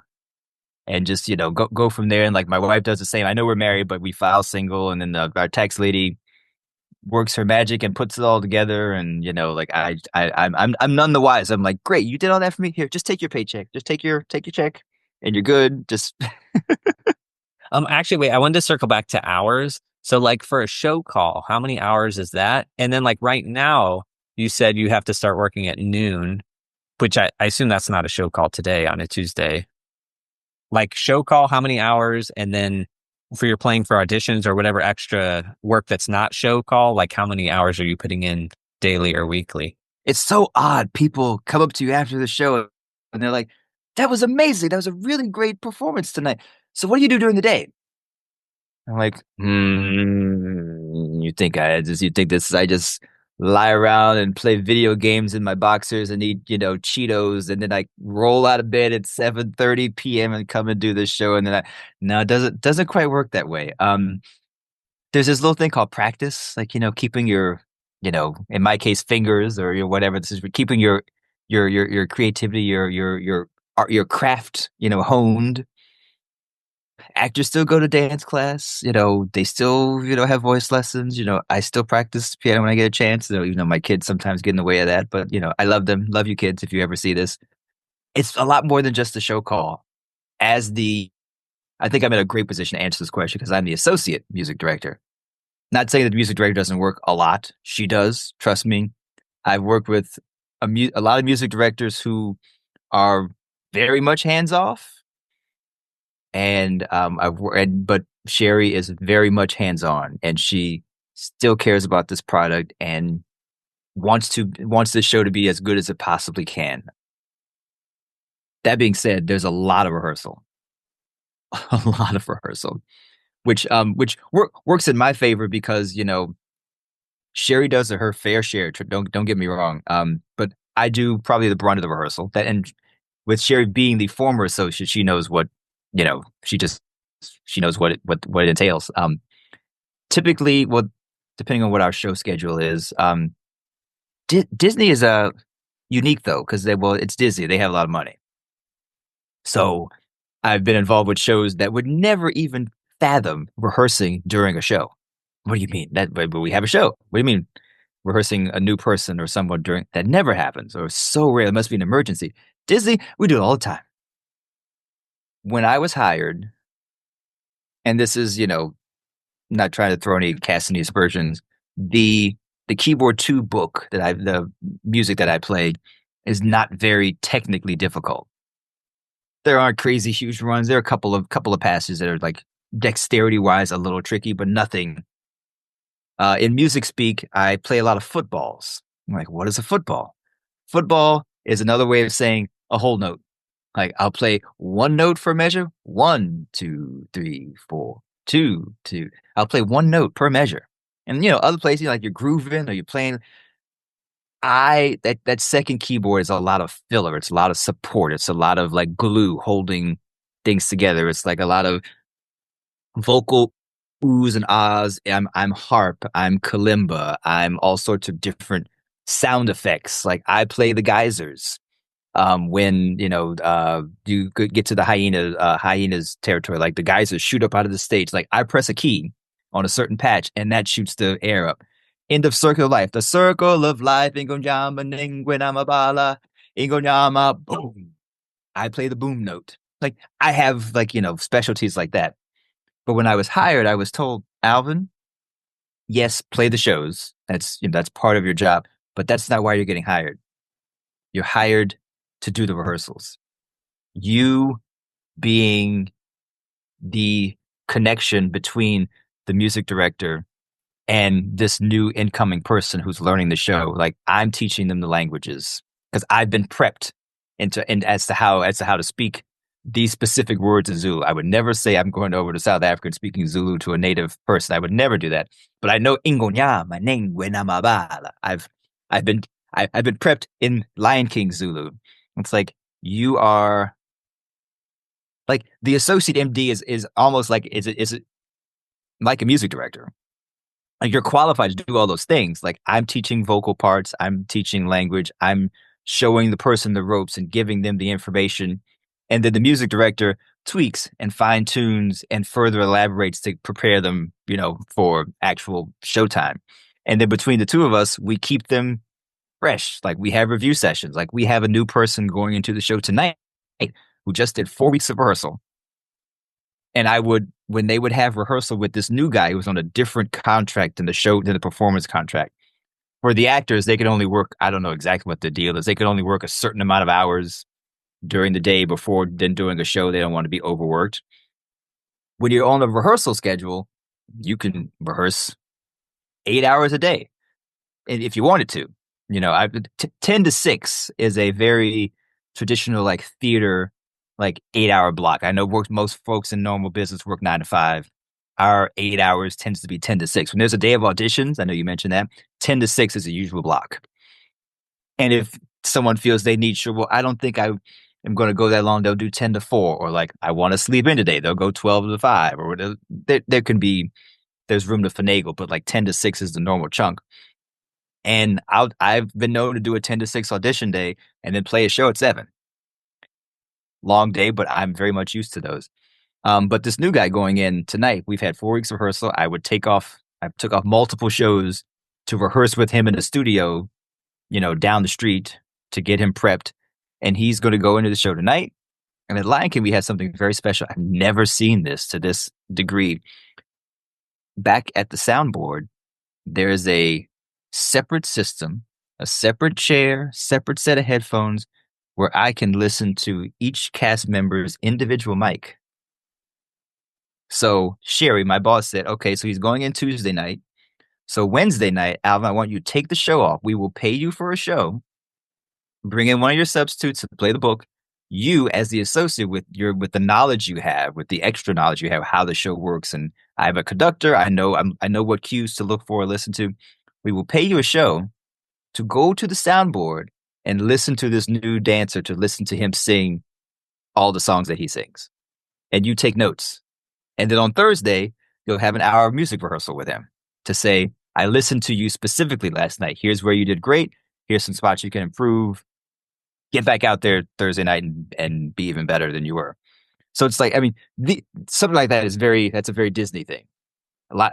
and just go from there. And like my wife does the same. I know we're married, but we file single, and then our tax lady works her magic and puts it all together. And like I'm none the wise. I'm like, great, you did all that for me. Here, just take your paycheck. Just take your check, and you're good. Just Actually, wait, I wanted to circle back to hours. So like for a show call, how many hours is that? And then like right now, you said you have to start working at noon, which I assume that's not a show call today on a Tuesday. Like show call, how many hours? And then for your playing for auditions or whatever extra work that's not show call, like how many hours are you putting in daily or weekly? it's so odd. People come up to you after the show, and they're like, "That was amazing. That was a really great performance tonight. So what do you do during the day?" I'm like, you think this is I just lie around and play video games in my boxers and eat, Cheetos, and then I roll out of bed at 7:30 p.m. and come and do this show, and then no, it doesn't quite work that way. There's this little thing called practice, like, keeping your, in my case, fingers or whatever, this is keeping your creativity, your art, your craft, honed. Actors still go to dance class, they still, have voice lessons, I still practice piano when I get a chance. My kids sometimes get in the way of that, but I love them. Love you kids if you ever see this. It's a lot more than just a show call. I think I'm in a great position to answer this question because I'm the associate music director. Not saying that the music director doesn't work a lot. She does, trust me. I've worked with a lot of music directors who are very much hands off. And but Sherry is very much hands on, and she still cares about this product and wants the show to be as good as it possibly can. That being said, there's a lot of rehearsal, a lot of rehearsal. which works in my favor because Sherry does her fair share. Don't get me wrong. But I do probably the brunt of the rehearsal. That and with Sherry being the former associate, she knows what she knows what it entails. Typically, well, depending on what our show schedule is, Disney is unique though because it's Disney. They have a lot of money, so I've been involved with shows that would never even fathom rehearsing during a show. What do you mean? But we have a show. What do you mean rehearsing a new person or someone during that never happens or so rare? It must be an emergency. Disney, we do it all the time. When I was hired, and this is, not trying to throw any cast any aspersions, the keyboard 2 book the music that I played is not very technically difficult. There aren't crazy huge runs. There are a couple of passages that are like dexterity wise a little tricky, but nothing. In music speak, I play a lot of footballs. I'm like, what is a football? Football is another way of saying a whole note. Like I'll play one note for a measure. 1, 2, 3, 4, 2, 2. I'll play one note per measure. And other places like you're grooving or you're playing. That second keyboard is a lot of filler. It's a lot of support. It's a lot of like glue holding things together. It's like a lot of vocal oohs and ahs. I'm harp. I'm kalimba. I'm all sorts of different sound effects. Like I play the geysers. When you could get to the hyenas territory, like the geysers shoot up out of the stage. Like I press a key on a certain patch, and that shoots the air up. End of Circle of Life. The circle of life. Ingonyama ningwenama bala. Ingonyama boom. I play the boom note. Like I have specialties like that. But when I was hired, I was told, Alvin, yes, play the shows. That's part of your job, but that's not why you're getting hired. You're hired to do the rehearsals. You being the connection between the music director and this new incoming person who's learning the show. Like I'm teaching them the languages because I've been prepped as to how to speak these specific words in Zulu. I would never say I'm going over to South Africa and speaking Zulu to a native person. I would never do that. But I know Ingonyama, my name Wenamabala. I've been prepped in Lion King Zulu. It's like you are like the associate MD is almost like is it like a music director. Like you're qualified to do all those things. Like I'm teaching vocal parts, I'm teaching language, I'm showing the person the ropes and giving them the information. And then the music director tweaks and fine tunes and further elaborates to prepare them, for actual showtime. And then between the two of us, we keep them fresh. Like we have review sessions. Like we have a new person going into the show tonight who just did 4 weeks of rehearsal. And when they would have rehearsal with this new guy who was on a different contract than the performance contract. For the actors, they could only work, I don't know exactly what the deal is. They could only work a certain amount of hours during the day before then doing a show. They don't want to be overworked. When you're on a rehearsal schedule, you can rehearse 8 hours a day if you wanted to. 10 to 6 is a very traditional like theater, like 8-hour block. I know most folks in normal business work 9 to 5. Our 8 hours tends to be 10 to 6. When there's a day of auditions, I know you mentioned that, 10 to 6 is a usual block. And if someone feels they need, sure, well, I don't think I am going to go that long, they'll do 10 to 4, or like, I want to sleep in today, they'll go 12 to 5, or there's room to finagle, but like 10 to 6 is the normal chunk. And I've been known to do a 10 to 6 audition day and then play a show at 7. Long day, but I'm very much used to those. But this new guy going in tonight, we've had 4 weeks of rehearsal. I took off multiple shows to rehearse with him in the studio, down the street to get him prepped. And he's going to go into the show tonight. And at Lion King, we had something very special. I've never seen this to this degree. Back at the soundboard, there is a separate system, a separate chair, separate set of headphones where I can listen to each cast member's individual mic. So Sherry, my boss, said, okay, so he's going in Tuesday night. So Wednesday night, Alvin, I want you to take the show off. We will pay you for a show. Bring in one of your substitutes to play the book. You, as the associate, with the knowledge you have, with the extra knowledge you have, how the show works and I have a conductor. I know what cues to look for and listen to. We will pay you a show to go to the soundboard and listen to this new dancer, to listen to him sing all the songs that he sings. And you take notes. And then on Thursday, you'll have an hour of music rehearsal with him to say, I listened to you specifically last night. Here's where you did great. Here's some spots you can improve. Get back out there Thursday night and be even better than you were. So it's like, I mean, something like that that's a very Disney thing.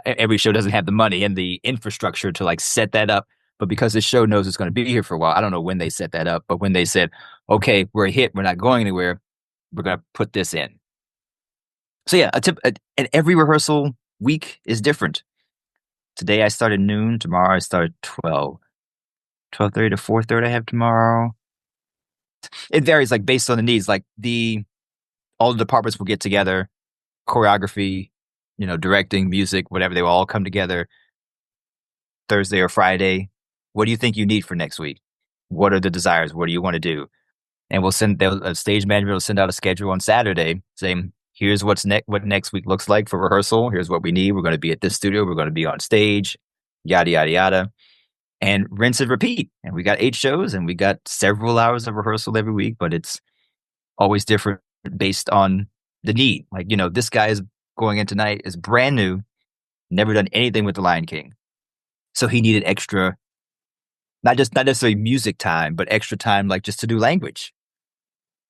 Every show doesn't have the money and the infrastructure to like set that up. But because this show knows it's going to be here for a while, I don't know when they set that up, but when they said, okay, we're a hit, we're not going anywhere, we're going to put this in. So yeah, and every rehearsal week is different. Today I started noon. Tomorrow I started 12:30 to 4:30 I have tomorrow. It varies like based on the needs. Like all the departments will get together, choreography, directing, music, whatever. They will all come together Thursday or Friday. What do you think you need for next week? What are the desires? What do you want to do? And a stage manager will send out a schedule on Saturday saying, here's what next week looks like for rehearsal. Here's what we need. We're going to be at this studio. We're going to be on stage, yada, yada, yada. And rinse and repeat. And we got 8 shows and we got several hours of rehearsal every week, but it's always different based on the need. Like, this guy is going in tonight, is brand new, never done anything with The Lion King. So he needed extra, not necessarily music time, but extra time, like just to do language.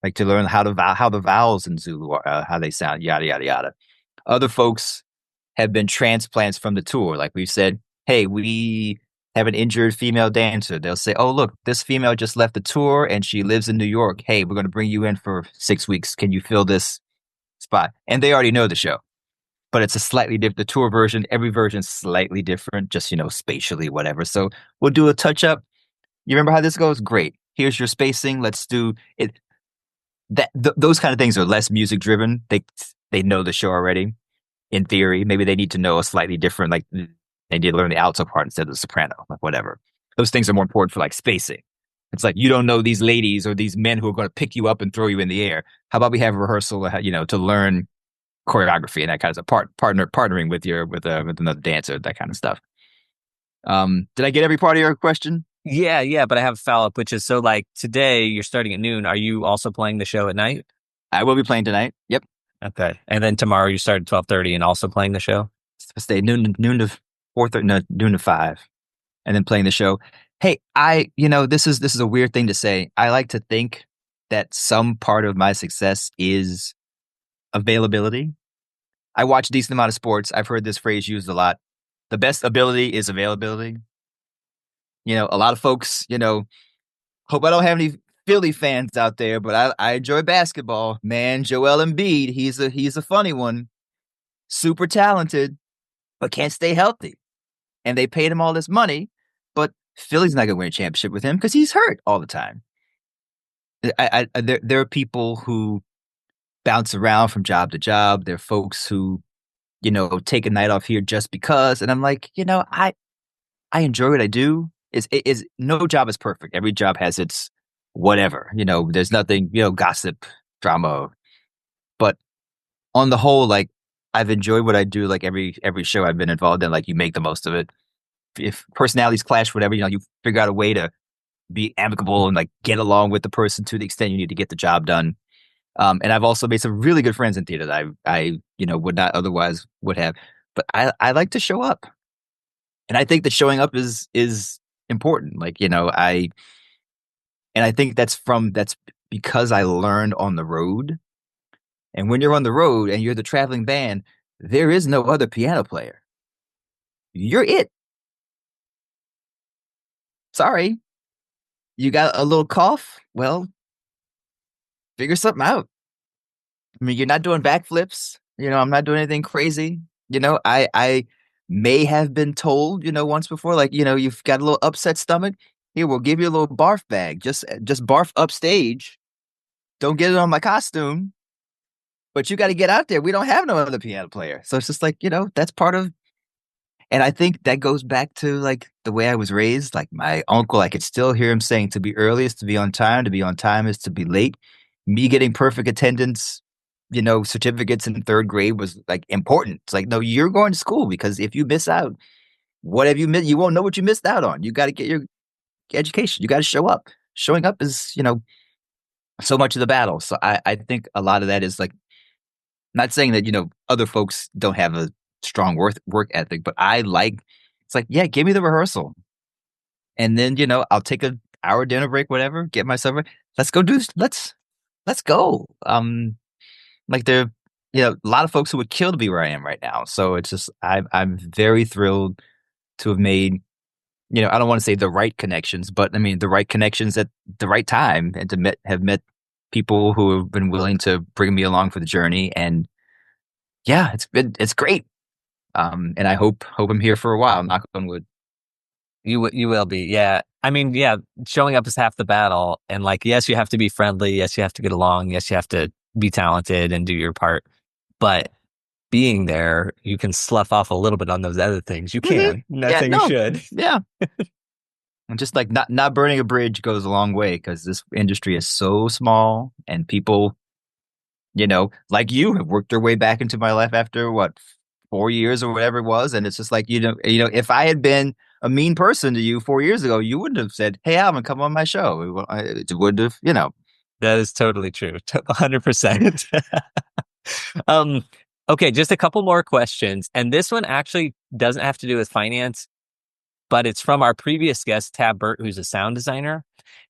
Like to learn how the vowels in Zulu are, how they sound, yada, yada, yada. Other folks have been transplants from the tour. Like we've said, hey, we have an injured female dancer. They'll say, oh, look, this female just left the tour and she lives in New York. Hey, we're going to bring you in for 6 weeks. Can you fill this spot? And they already know the show, but it's a slightly different, the tour version, every version is slightly different, just, spatially, whatever. So we'll do a touch up. You remember how this goes? Great. Here's your spacing. Let's do it. Those kind of things are less music driven. They know the show already. In theory, maybe they need to know a slightly different, like they need to learn the alto part instead of the soprano, like whatever. Those things are more important for like spacing. It's like you don't know these ladies or these men who are going to pick you up and throw you in the air. How about we have a rehearsal, to learn choreography and that kind of stuff. Partnering with another dancer, that kind of stuff. Did I get every part of your question? Yeah, but I have a follow-up, which is, so like today you're starting at noon. Are you also playing the show at night? I will be playing tonight. Yep. Okay. And then tomorrow you start at 12:30 and also playing the show? Stay noon to 4:30, no, noon to 5, and then playing the show. Hey, this is a weird thing to say. I like to think that some part of my success is availability. I watch a decent amount of sports. I've heard this phrase used a lot. The best ability is availability. A lot of folks, hope I don't have any Philly fans out there, but I enjoy basketball. Man, Joel Embiid, he's a funny one. Super talented, but can't stay healthy. And they paid him all this money, but Philly's not going to win a championship with him because he's hurt all the time. There are people who bounce around from job to job. There are folks who, take a night off here just because. And I'm like, I enjoy what I do. Is no job is perfect. Every job has its whatever. There's nothing, gossip, drama. But on the whole, like I've enjoyed what I do. Like every show I've been involved in, like you make the most of it. If personalities clash, whatever, you figure out a way to be amicable and like get along with the person to the extent you need to get the job done. And I've also made some really good friends in theater that I would not otherwise would have. But I like to show up, and I think that showing up is important. Like I think that's because I learned on the road. And when you're on the road and you're the traveling band, there is no other piano player. You're it. Sorry. You got a little cough? Well, figure something out. I mean, you're not doing backflips. I'm not doing anything crazy. I may have been told, once before, like, you've got a little upset stomach. Here, we'll give you a little barf bag. Just barf upstage. Don't get it on my costume. But you got to get out there. We don't have no other piano player. So it's just like, that's part of. And I think that goes back to like the way I was raised. Like my uncle, I could still hear him saying to be early is to be on time is to be late. Me getting perfect attendance certificates in third grade was like important. It's like, no, you're going to school because if you miss out, what have you missed? You won't know what you missed out on. You got to get your education. You got to show up. Showing up is, so much of the battle. So I think a lot of that is like, not saying that, other folks don't have a strong work ethic, but it's like, yeah, give me the rehearsal. And then, I'll take a hour dinner break, whatever, get myself ready. Let's go let's go. Like a lot of folks who would kill to be where I am right now. So it's just, I'm very thrilled to have made, I don't want to say the right connections, but I mean, the right connections at the right time and have met people who have been willing to bring me along for the journey. And yeah, it's great. And I hope I'm here for a while, knock on wood. You will be. Yeah. I mean, yeah, showing up is half the battle. And like, yes, you have to be friendly. Yes, you have to get along. Yes, you have to be talented and do your part. But being there, you can slough off a little bit on those other things. You can. I'm not saying you should. Yeah. And just like not burning a bridge goes a long way because this industry is so small and people, like you have worked their way back into my life after what, 4 years or whatever it was. And it's just like, if I had been a mean person to you 4 years ago, you wouldn't have said, "Hey, Alvin, come on my show." It would have, That is totally true. 100%. Okay, just a couple more questions. And this one actually doesn't have to do with finance, but it's from our previous guest, Tab Burt, who's a sound designer.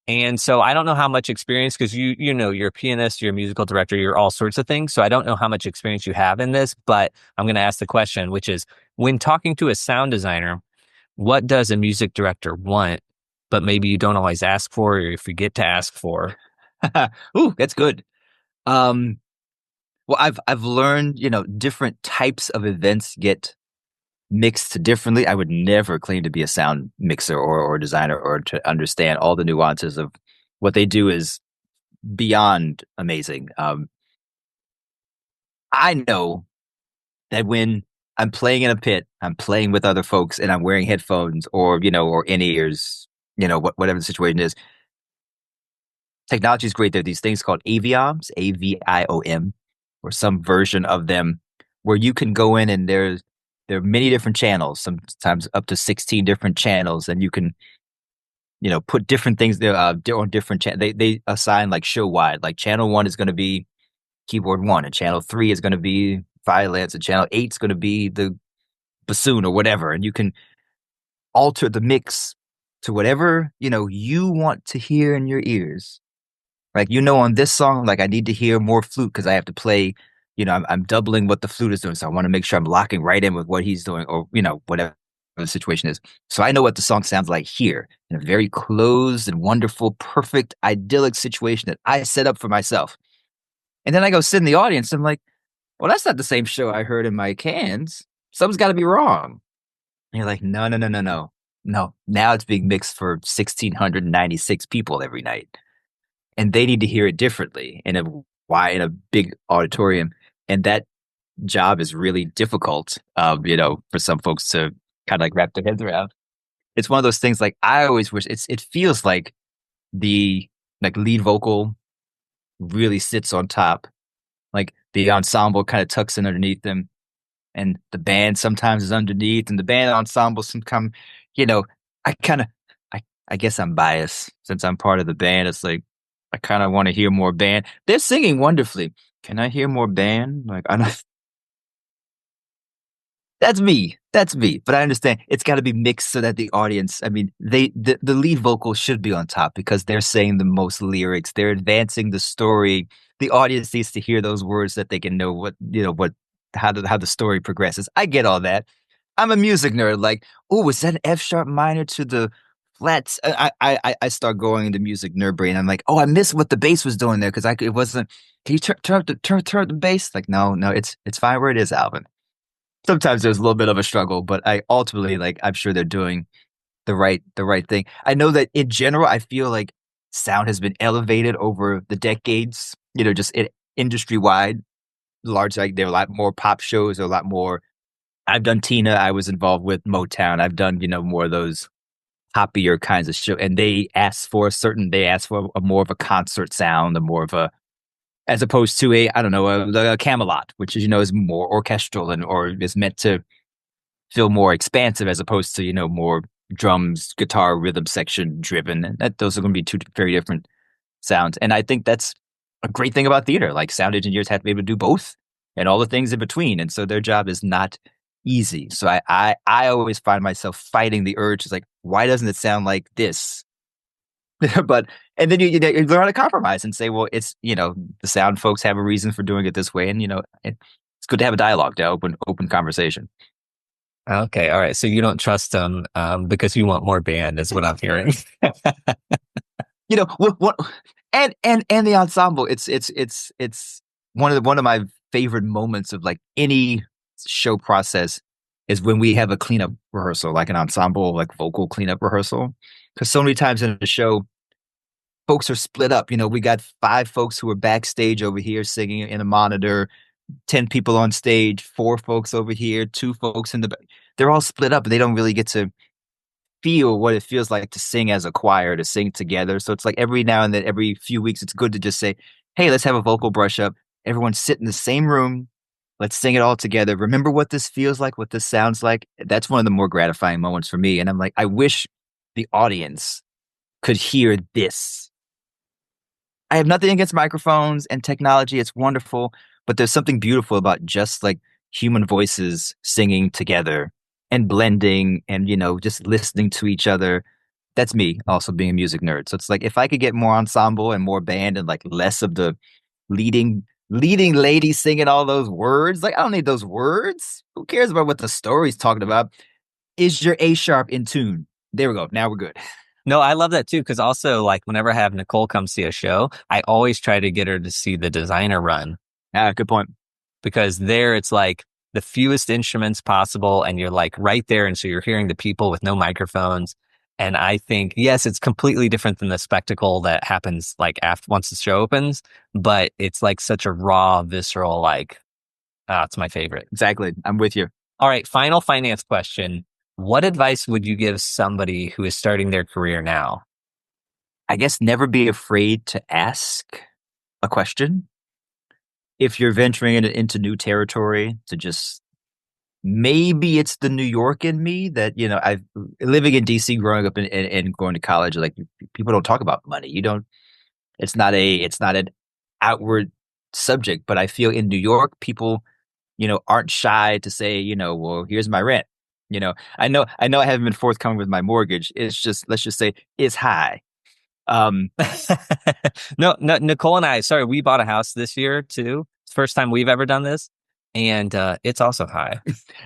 And so I don't know how much experience, because you're a pianist, you're a musical director, you're all sorts of things. So I don't know how much experience you have in this, but I'm going to ask the question, which is, when talking to a sound designer, what does a music director want, but maybe you don't always ask for, or you forget to ask for? Ooh, that's good. Well, I've learned, different types of events get mixed differently. I would never claim to be a sound mixer or designer or to understand all the nuances of what they do is beyond amazing. I know that when I'm playing in a pit, I'm playing with other folks and I'm wearing headphones or in ears, whatever the situation is. Technology is great. There are these things called Avioms, Aviom, or some version of them where you can go in and there are many different channels, sometimes up to 16 different channels, and you can, put different things there on different channels. They assign like show wide, like channel 1 is going to be keyboard 1, and channel 3 is going to be violins, and channel 8 is going to be the bassoon or whatever, and you can alter the mix to whatever you want to hear in your ears. Like, on this song, like I need to hear more flute because I have to play, I'm doubling what the flute is doing. So I want to make sure I'm locking right in with what he's doing or, whatever the situation is. So I know what the song sounds like here in a very closed and wonderful, perfect, idyllic situation that I set up for myself. And then I go sit in the audience. And I'm like, well, that's not the same show I heard in my cans. Something's got to be wrong. And you're like, no, no, no, no, no. No, now it's being mixed for 1,696 people every night. And they need to hear it differently in a big auditorium. And that job is really difficult, for some folks to kind of like wrap their heads around. It's one of those things like I always wish it feels like the like lead vocal really sits on top. Like the ensemble kind of tucks in underneath them. And the band sometimes is underneath, and the band ensemble sometimes, I kind of, I guess I'm biased since I'm part of the band. It's like, I kind of want to hear more band. They're singing wonderfully. Can I hear more band? Like, I don't. That's me. That's me. But I understand it's got to be mixed so that the audience. I mean, the lead vocal should be on top because they're saying the most lyrics. They're advancing the story. The audience needs to hear those words that they can know how the story progresses. I get all that. I'm a music nerd. Like, oh, was that an F sharp minor to the flats? I start going into music nerd brain. I'm like, oh, I missed what the bass was doing there because it wasn't. Can you turn up the bass? Like, no, it's fine where it is, Alvin. Sometimes there's a little bit of a struggle, but I ultimately I'm sure they're doing the right thing. I know that in general, I feel like sound has been elevated over the decades. Just industry wide, large. Like there are a lot more pop shows, a lot more. I've done Tina. I was involved with Motown. I've done more of those poppier kinds of show, and they ask for a more of a concert sound, a more of a as opposed to I don't know, a Camelot, which is, is more orchestral and or is meant to feel more expansive as opposed to, more drums, guitar, rhythm section driven. And those are going to be two very different sounds. And I think that's a great thing about theater. Like sound engineers have to be able to do both and all the things in between. And so their job is not easy. So I always find myself fighting the urge. It's like, why doesn't it sound like this? But and then you learn how to compromise and say, well, it's the sound folks have a reason for doing it this way, and it's good to have a dialogue to open conversation. Okay, all right. So you don't trust them because you want more band, is what I'm hearing. What and the ensemble. It's one of my favorite moments of like any show process is when we have a cleanup rehearsal, like an ensemble, like vocal cleanup rehearsal. Because so many times in the show, folks are split up. We got 5 folks who are backstage over here singing in a monitor, 10 people on stage, 4 folks over here, 2 folks in the back. They're all split up and they don't really get to feel what it feels like to sing as a choir, to sing together. So it's like every now and then, every few weeks, it's good to just say, hey, let's have a vocal brush up. Everyone sit in the same room. Let's sing it all together. Remember what this feels like, what this sounds like. That's one of the more gratifying moments for me. And I'm like, I wish the audience could hear this. I have nothing against microphones and technology. It's wonderful. But there's something beautiful about just like human voices singing together and blending and, just listening to each other. That's me also being a music nerd. So it's like if I could get more ensemble and more band and like less of the leading lady singing all those words. Like I don't need those words. Who cares about what the story's talking about? Is your A sharp in tune? There we go. Now we're good. No, I love that too, because also like whenever I have Nicole come see a show, I always try to get her to see the designer run. Good point. Because there it's like the fewest instruments possible and you're like right there. And so you're hearing the people with no microphones. And I think, yes, it's completely different than the spectacle that happens like after once the show opens, but it's like such a raw, visceral, like, it's my favorite. Exactly. I'm with you. All right. Final finance question. What advice would you give somebody who is starting their career now? I guess never be afraid to ask a question. If you're venturing into new territory, to just maybe it's the New York in me that, I've living in DC, growing up and going to college, like people don't talk about money. It's not an outward subject, but I feel in New York, people, aren't shy to say, well, here's my rent. I know I haven't been forthcoming with my mortgage. It's just, let's just say it's high. No, Nicole and I, sorry, we bought a house this year too. First time we've ever done this. And it's also high.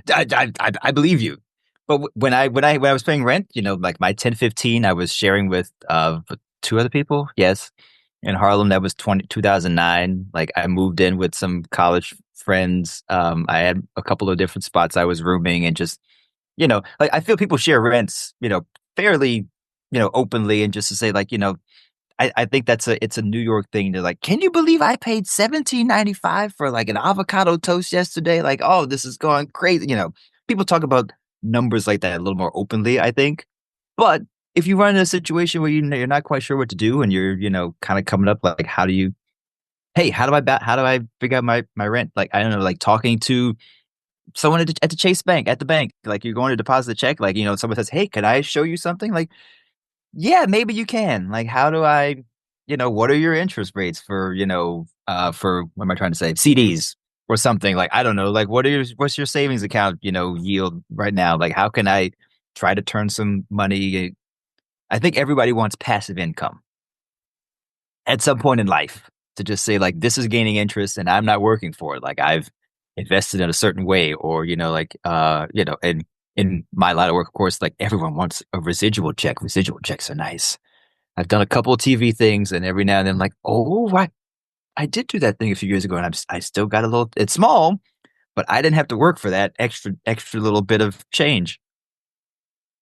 I believe you. But when I was paying rent, like my 1015, I was sharing with 2 other people. Yes. In Harlem, that was 2009. Like I moved in with some college friends. I had a couple of different spots I was rooming and just, like I feel people share rents, fairly, openly and just to say like, I think it's a New York thing to like, can you believe I paid $17.95 for like an avocado toast yesterday? Like, oh, this is going crazy. People talk about numbers like that a little more openly, I think. But if you run in a situation where you're not quite sure what to do and you're, kind of coming up like, how do I figure out my rent? Like, I don't know, like talking to someone at the Chase Bank, at the bank, like you're going to deposit a check, like, someone says, hey, can I show you something? Like, yeah, maybe you can. Like, how do I, what are your interest rates for, for what am I trying to say? CDs or something. Like, I don't know. Like, what's your savings account, yield right now? Like, how can I try to turn some money? I think everybody wants passive income at some point in life to just say, like, this is gaining interest and I'm not working for it. Like, I've invested in a certain way or, and in my line of work, of course, like everyone wants a residual check. Residual checks are nice. I've done a couple of TV things and every now and then I'm like, oh, I did do that thing a few years ago and I still got a little, it's small, but I didn't have to work for that extra little bit of change.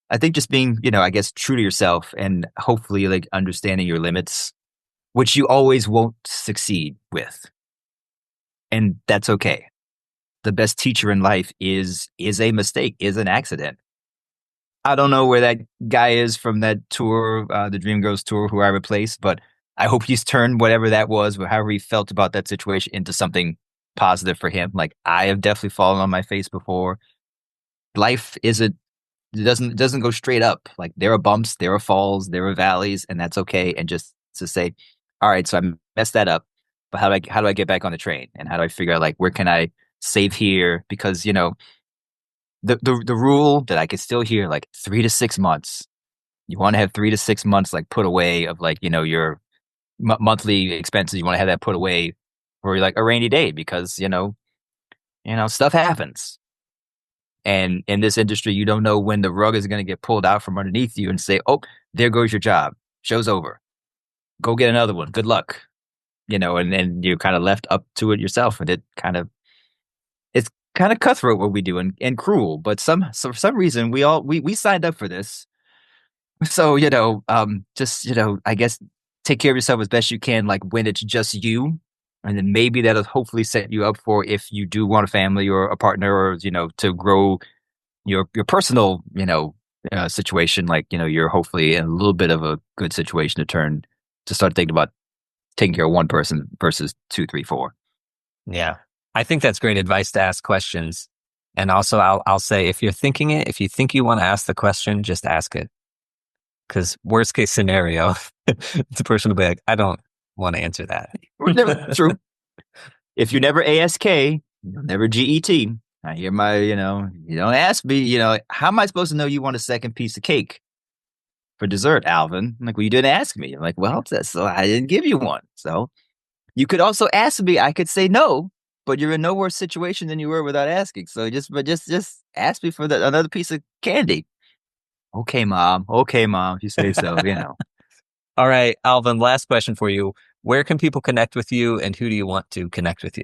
I think just being, I guess true to yourself and hopefully like understanding your limits, which you always won't succeed with. And that's okay. The best teacher in life is a mistake, is an accident. I don't know where that guy is from that tour, the Dreamgirls tour, who I replaced, but I hope he's turned whatever that was, or however he felt about that situation, into something positive for him. Like, I have definitely fallen on my face before. Life isn't doesn't go straight up. Like, there are bumps, there are falls, there are valleys, and that's okay. And just to say, all right, so I messed that up, but how do I get back on the train? And how do I figure out, like, where can I save here? Because, the rule that I could still hear, like, 3 to 6 months. You want to have 3 to 6 months, like, put away of, like, your monthly expenses. You want to have that put away for, like, a rainy day, because stuff happens. And in this industry, you don't know when the rug is going to get pulled out from underneath you and say, "Oh, there goes your job. Show's over. Go get another one. Good luck." And then you're kind of left up to it yourself, and it's kind of cutthroat what we do, and cruel. But for some reason, we signed up for this. So, just, I guess, take care of yourself as best you can, like, when it's just you. And then maybe that'll hopefully set you up for, if you do want a family or a partner, or, to grow your personal, situation. Like, you're hopefully in a little bit of a good situation to start thinking about taking care of one person versus two, three, four. Yeah. I think that's great advice, to ask questions. And also, I'll say, if you think you want to ask the question, just ask it. Because worst case scenario, the person will be like, I don't want to answer that. True. If you never ASK, you'll never GET. I hear you don't ask me, how am I supposed to know you want a second piece of cake for dessert, Alvin? I'm like, well, you didn't ask me. I'm like, well, so I didn't give you one. So you could also ask me. I could say no, but you're in no worse situation than you were without asking. So just ask me for another piece of candy. Okay, mom. If you say so, All right, Alvin, last question for you. Where can people connect with you, and who do you want to connect with you?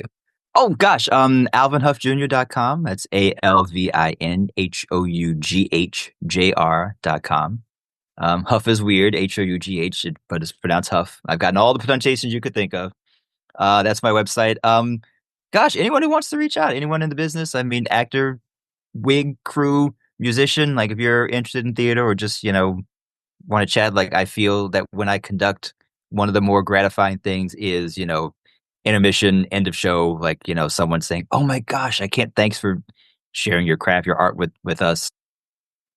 Oh, gosh. AlvinHoughJr.com. That's AlvinHoughJr.com. Huff is weird, Hough, but it's pronounced Huff. I've gotten all the pronunciations you could think of. That's my website. Gosh, anyone who wants to reach out, anyone in the business, I mean, actor, wig, crew, musician, like, if you're interested in theater, or just, want to chat, like, I feel that when I conduct, one of the more gratifying things is, intermission, end of show, like, someone saying, "Oh my gosh, thanks for sharing your craft, your art with us."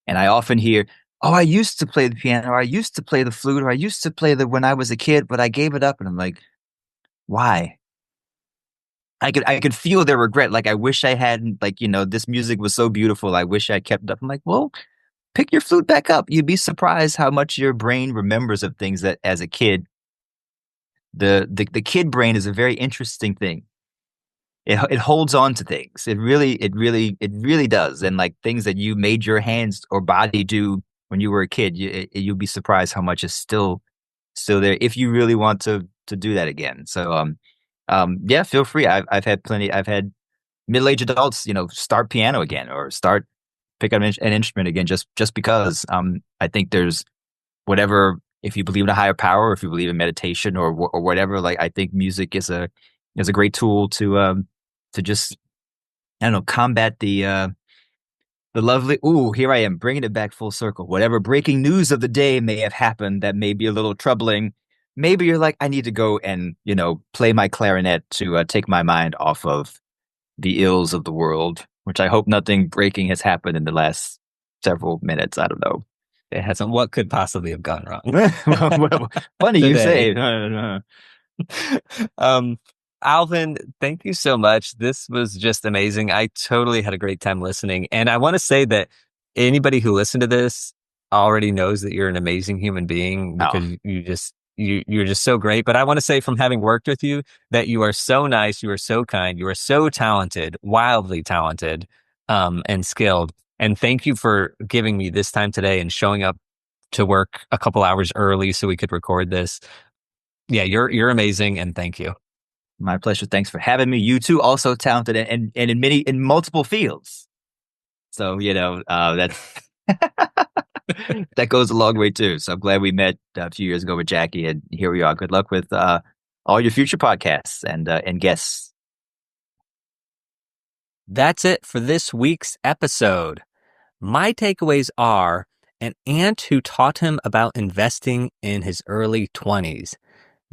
And I often hear, "Oh, I used to play the piano, or I used to play the flute, or I used to play when I was a kid, but I gave it up." And I'm like, why? I could feel their regret. Like, I wish I hadn't, like, this music was so beautiful. I wish I kept it up. I'm like, well, pick your flute back up. You'd be surprised how much your brain remembers of things that, as a kid, the kid brain is a very interesting thing. It holds on to things. It really does. And, like, things that you made your hands or body do when you were a kid, you'll be surprised how much is still there, if you really want to do that again. So, yeah, feel free. I've had middle-aged adults, start piano again, or pick up an instrument again, just because. I think there's whatever, if you believe in a higher power, or if you believe in meditation, or whatever, like, I think music is a great tool to just, I don't know, combat the lovely. Ooh, here I am bringing it back full circle. Whatever breaking news of the day may have happened that may be a little troubling. Maybe you're like, I need to go and, play my clarinet to take my mind off of the ills of the world, which I hope nothing breaking has happened in the last several minutes. I don't know. It hasn't. What could possibly have gone wrong? Well, funny you say. Alvin, thank you so much. This was just amazing. I totally had a great time listening. And I want to say that anybody who listened to this already knows that you're an amazing human being, because you're just so great. But I want to say, from having worked with you, that you are so nice, you are so kind, you are so talented, wildly talented, and skilled. And thank you for giving me this time today and showing up to work a couple hours early so we could record this. Yeah, you're amazing, and thank you. My pleasure. Thanks for having me. You too, also talented, and in multiple fields. So, that's that goes a long way too. So I'm glad we met a few years ago with Jackie, and here we are. Good luck with all your future podcasts and guests. That's it for this week's episode. My takeaways are: an aunt who taught him about investing in his early 20s.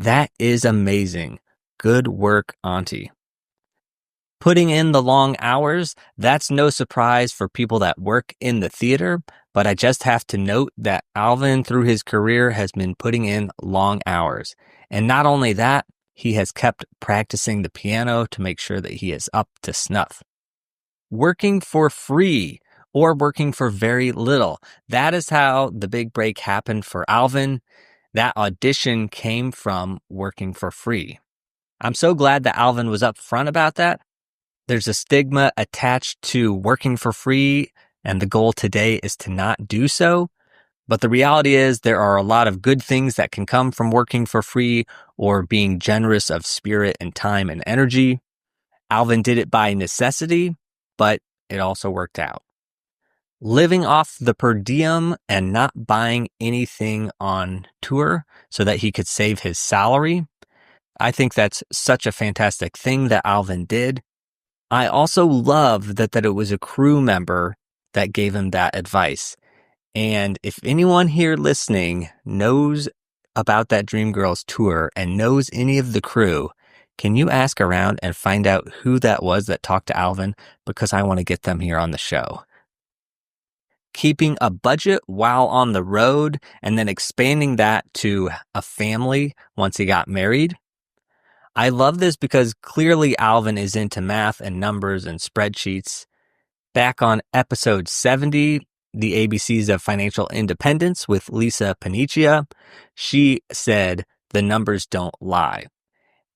That is amazing. Good work, Auntie. Putting in the long hours, that's no surprise for people that work in the theater, but I just have to note that Alvin, through his career, has been putting in long hours. And not only that, he has kept practicing the piano to make sure that he is up to snuff. Working for free or working for very little. That is how the big break happened for Alvin. That audition came from working for free. I'm so glad that Alvin was upfront about that. There's a stigma attached to working for free, and the goal today is to not do so. But the reality is there are a lot of good things that can come from working for free or being generous of spirit and time and energy. Alvin did it by necessity, but it also worked out. Living off the per diem and not buying anything on tour so that he could save his salary. I think that's such a fantastic thing that Alvin did. I also love that it was a crew member that gave him that advice. And if anyone here listening knows about that Dreamgirls tour and knows any of the crew, can you ask around and find out who that was that talked to Alvin? Because I want to get them here on the show. Keeping a budget while on the road and then expanding that to a family once he got married. I love this because clearly Alvin is into math and numbers and spreadsheets. Back on episode 70, the ABCs of Financial Independence with Lisa Paniccia, she said, the numbers don't lie.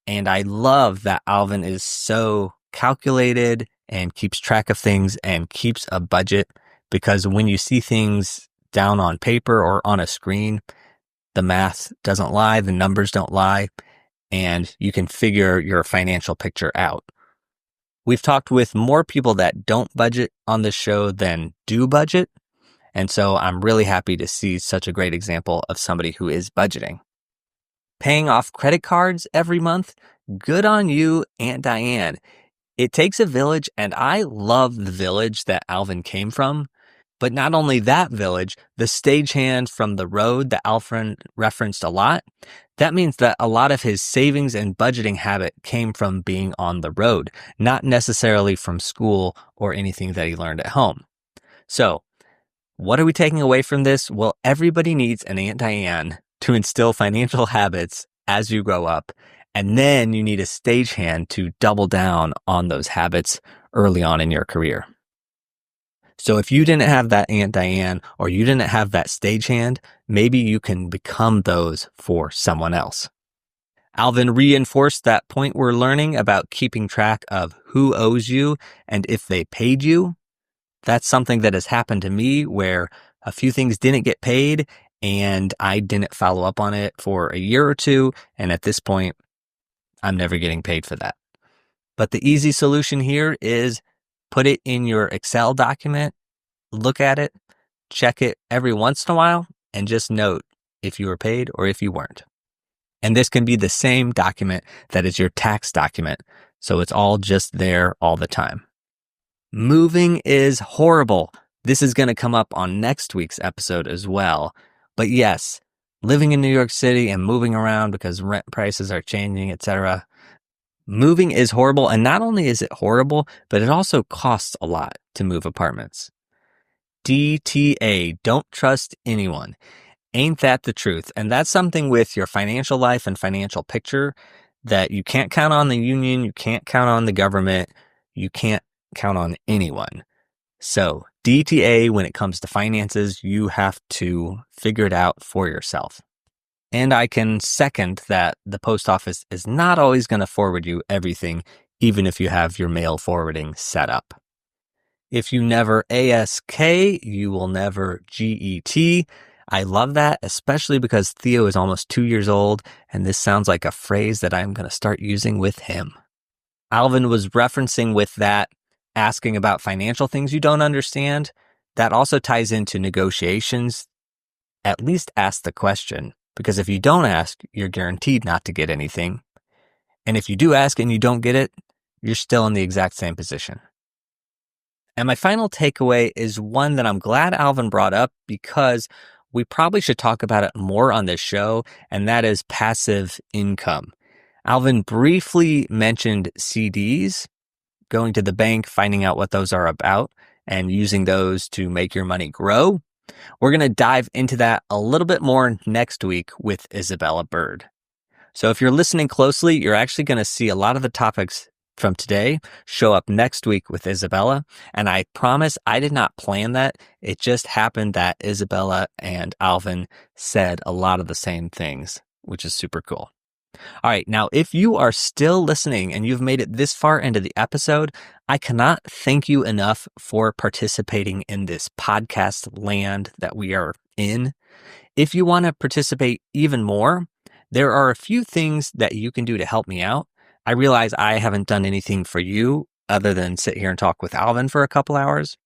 And I love that Alvin is so calculated and keeps track of things and keeps a budget, because when you see things down on paper or on a screen, the math doesn't lie, the numbers don't lie, and you can figure your financial picture out. We've talked with more people that don't budget on this show than do budget, and so I'm really happy to see such a great example of somebody who is budgeting. Paying off credit cards every month, good on you, Aunt Diane. It takes a village, and I love the village that Alvin came from. But not only that village, the stagehand from The Road that Alfred referenced a lot, that means that a lot of his savings and budgeting habit came from being on the road, not necessarily from school or anything that he learned at home. So, what are we taking away from this? Well, everybody needs an Aunt Diane to instill financial habits as you grow up, and then you need a stagehand to double down on those habits early on in your career. So if you didn't have that Aunt Diane or you didn't have that stagehand, maybe you can become those for someone else. Alvin reinforced that point we're learning about keeping track of who owes you and if they paid you. That's something that has happened to me where a few things didn't get paid and I didn't follow up on it for a year or two. And at this point, I'm never getting paid for that. But the easy solution here is put it in your Excel document, look at it, check it every once in a while, and just note if you were paid or if you weren't. And this can be the same document that is your tax document, so it's all just there all the time. Moving is horrible. This is going to come up on next week's episode as well. But yes, living in New York City and moving around because rent prices are changing, etc. Moving is horrible, and not only is it horrible, but it also costs a lot to move apartments. DTA, don't trust anyone. Ain't that the truth? And that's something with your financial life and financial picture that you can't count on the union, you can't count on the government, you can't count on anyone. So DTA, when it comes to finances, you have to figure it out for yourself. And I can second that the post office is not always going to forward you everything, even if you have your mail forwarding set up. If you never ASK, you will never GET. I love that, especially because Theo is almost 2 years old, and this sounds like a phrase that I'm going to start using with him. Alvin was referencing with that, asking about financial things you don't understand. That also ties into negotiations. At least ask the question. Because if you don't ask, you're guaranteed not to get anything. And if you do ask and you don't get it, you're still in the exact same position. And my final takeaway is one that I'm glad Alvin brought up, because we probably should talk about it more on this show, and that is passive income. Alvin briefly mentioned CDs, going to the bank, finding out what those are about, and using those to make your money grow. We're going to dive into that a little bit more next week with Isabella Bird. So if you're listening closely, you're actually going to see a lot of the topics from today show up next week with Isabella. And I promise I did not plan that. It just happened that Isabella and Alvin said a lot of the same things, which is super cool. All right. Now, if you are still listening and you've made it this far into the episode, I cannot thank you enough for participating in this podcast land that we are in. If you want to participate even more, there are a few things that you can do to help me out. I realize I haven't done anything for you other than sit here and talk with Alvin for a couple hours.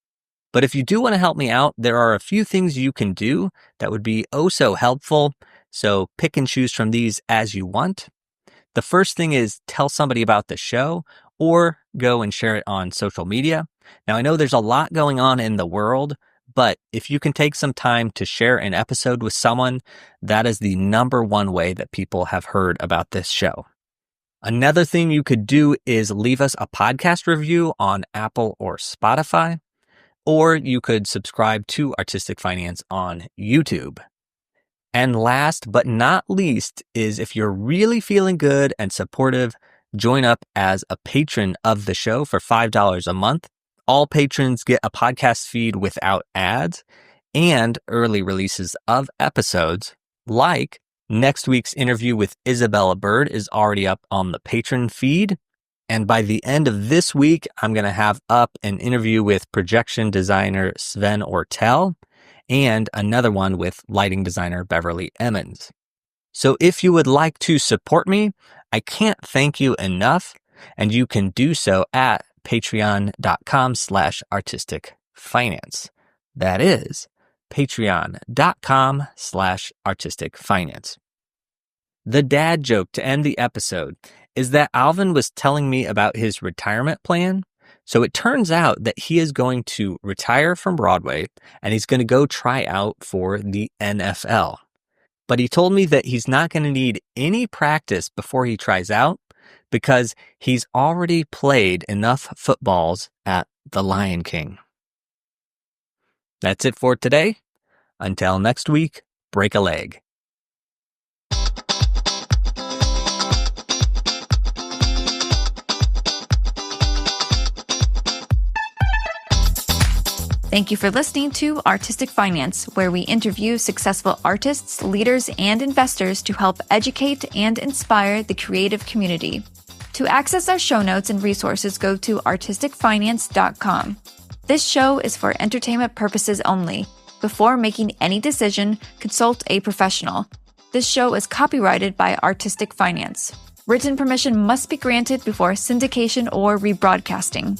But if you do want to help me out, there are a few things you can do that would be oh so helpful. So pick and choose from these as you want. The first thing is tell somebody about the show or go and share it on social media. Now, I know there's a lot going on in the world, but if you can take some time to share an episode with someone, that is the number one way that people have heard about this show. Another thing you could do is leave us a podcast review on Apple or Spotify, or you could subscribe to Artistic Finance on YouTube. And last but not least is if you're really feeling good and supportive, join up as a patron of the show for $5 a month. All patrons get a podcast feed without ads and early releases of episodes, like next week's interview with Isabella Bird is already up on the patron feed. And by the end of this week, I'm going to have up an interview with projection designer Sven Ortel and another one with lighting designer Beverly Emmons. So if you would like to support me, I can't thank you enough, and you can do so at patreon.com/artisticfinance. That is patreon.com/artisticfinance. The dad joke to end the episode is that Alvin was telling me about his retirement plan. So it turns out that he is going to retire from Broadway and he's going to go try out for the NFL. But he told me that he's not going to need any practice before he tries out because he's already played enough footballs at the Lion King. That's it for today. Until next week, break a leg. Thank you for listening to Artistic Finance, where we interview successful artists, leaders, and investors to help educate and inspire the creative community. To access our show notes and resources, go to artisticfinance.com. This show is for entertainment purposes only. Before making any decision, consult a professional. This show is copyrighted by Artistic Finance. Written permission must be granted before syndication or rebroadcasting.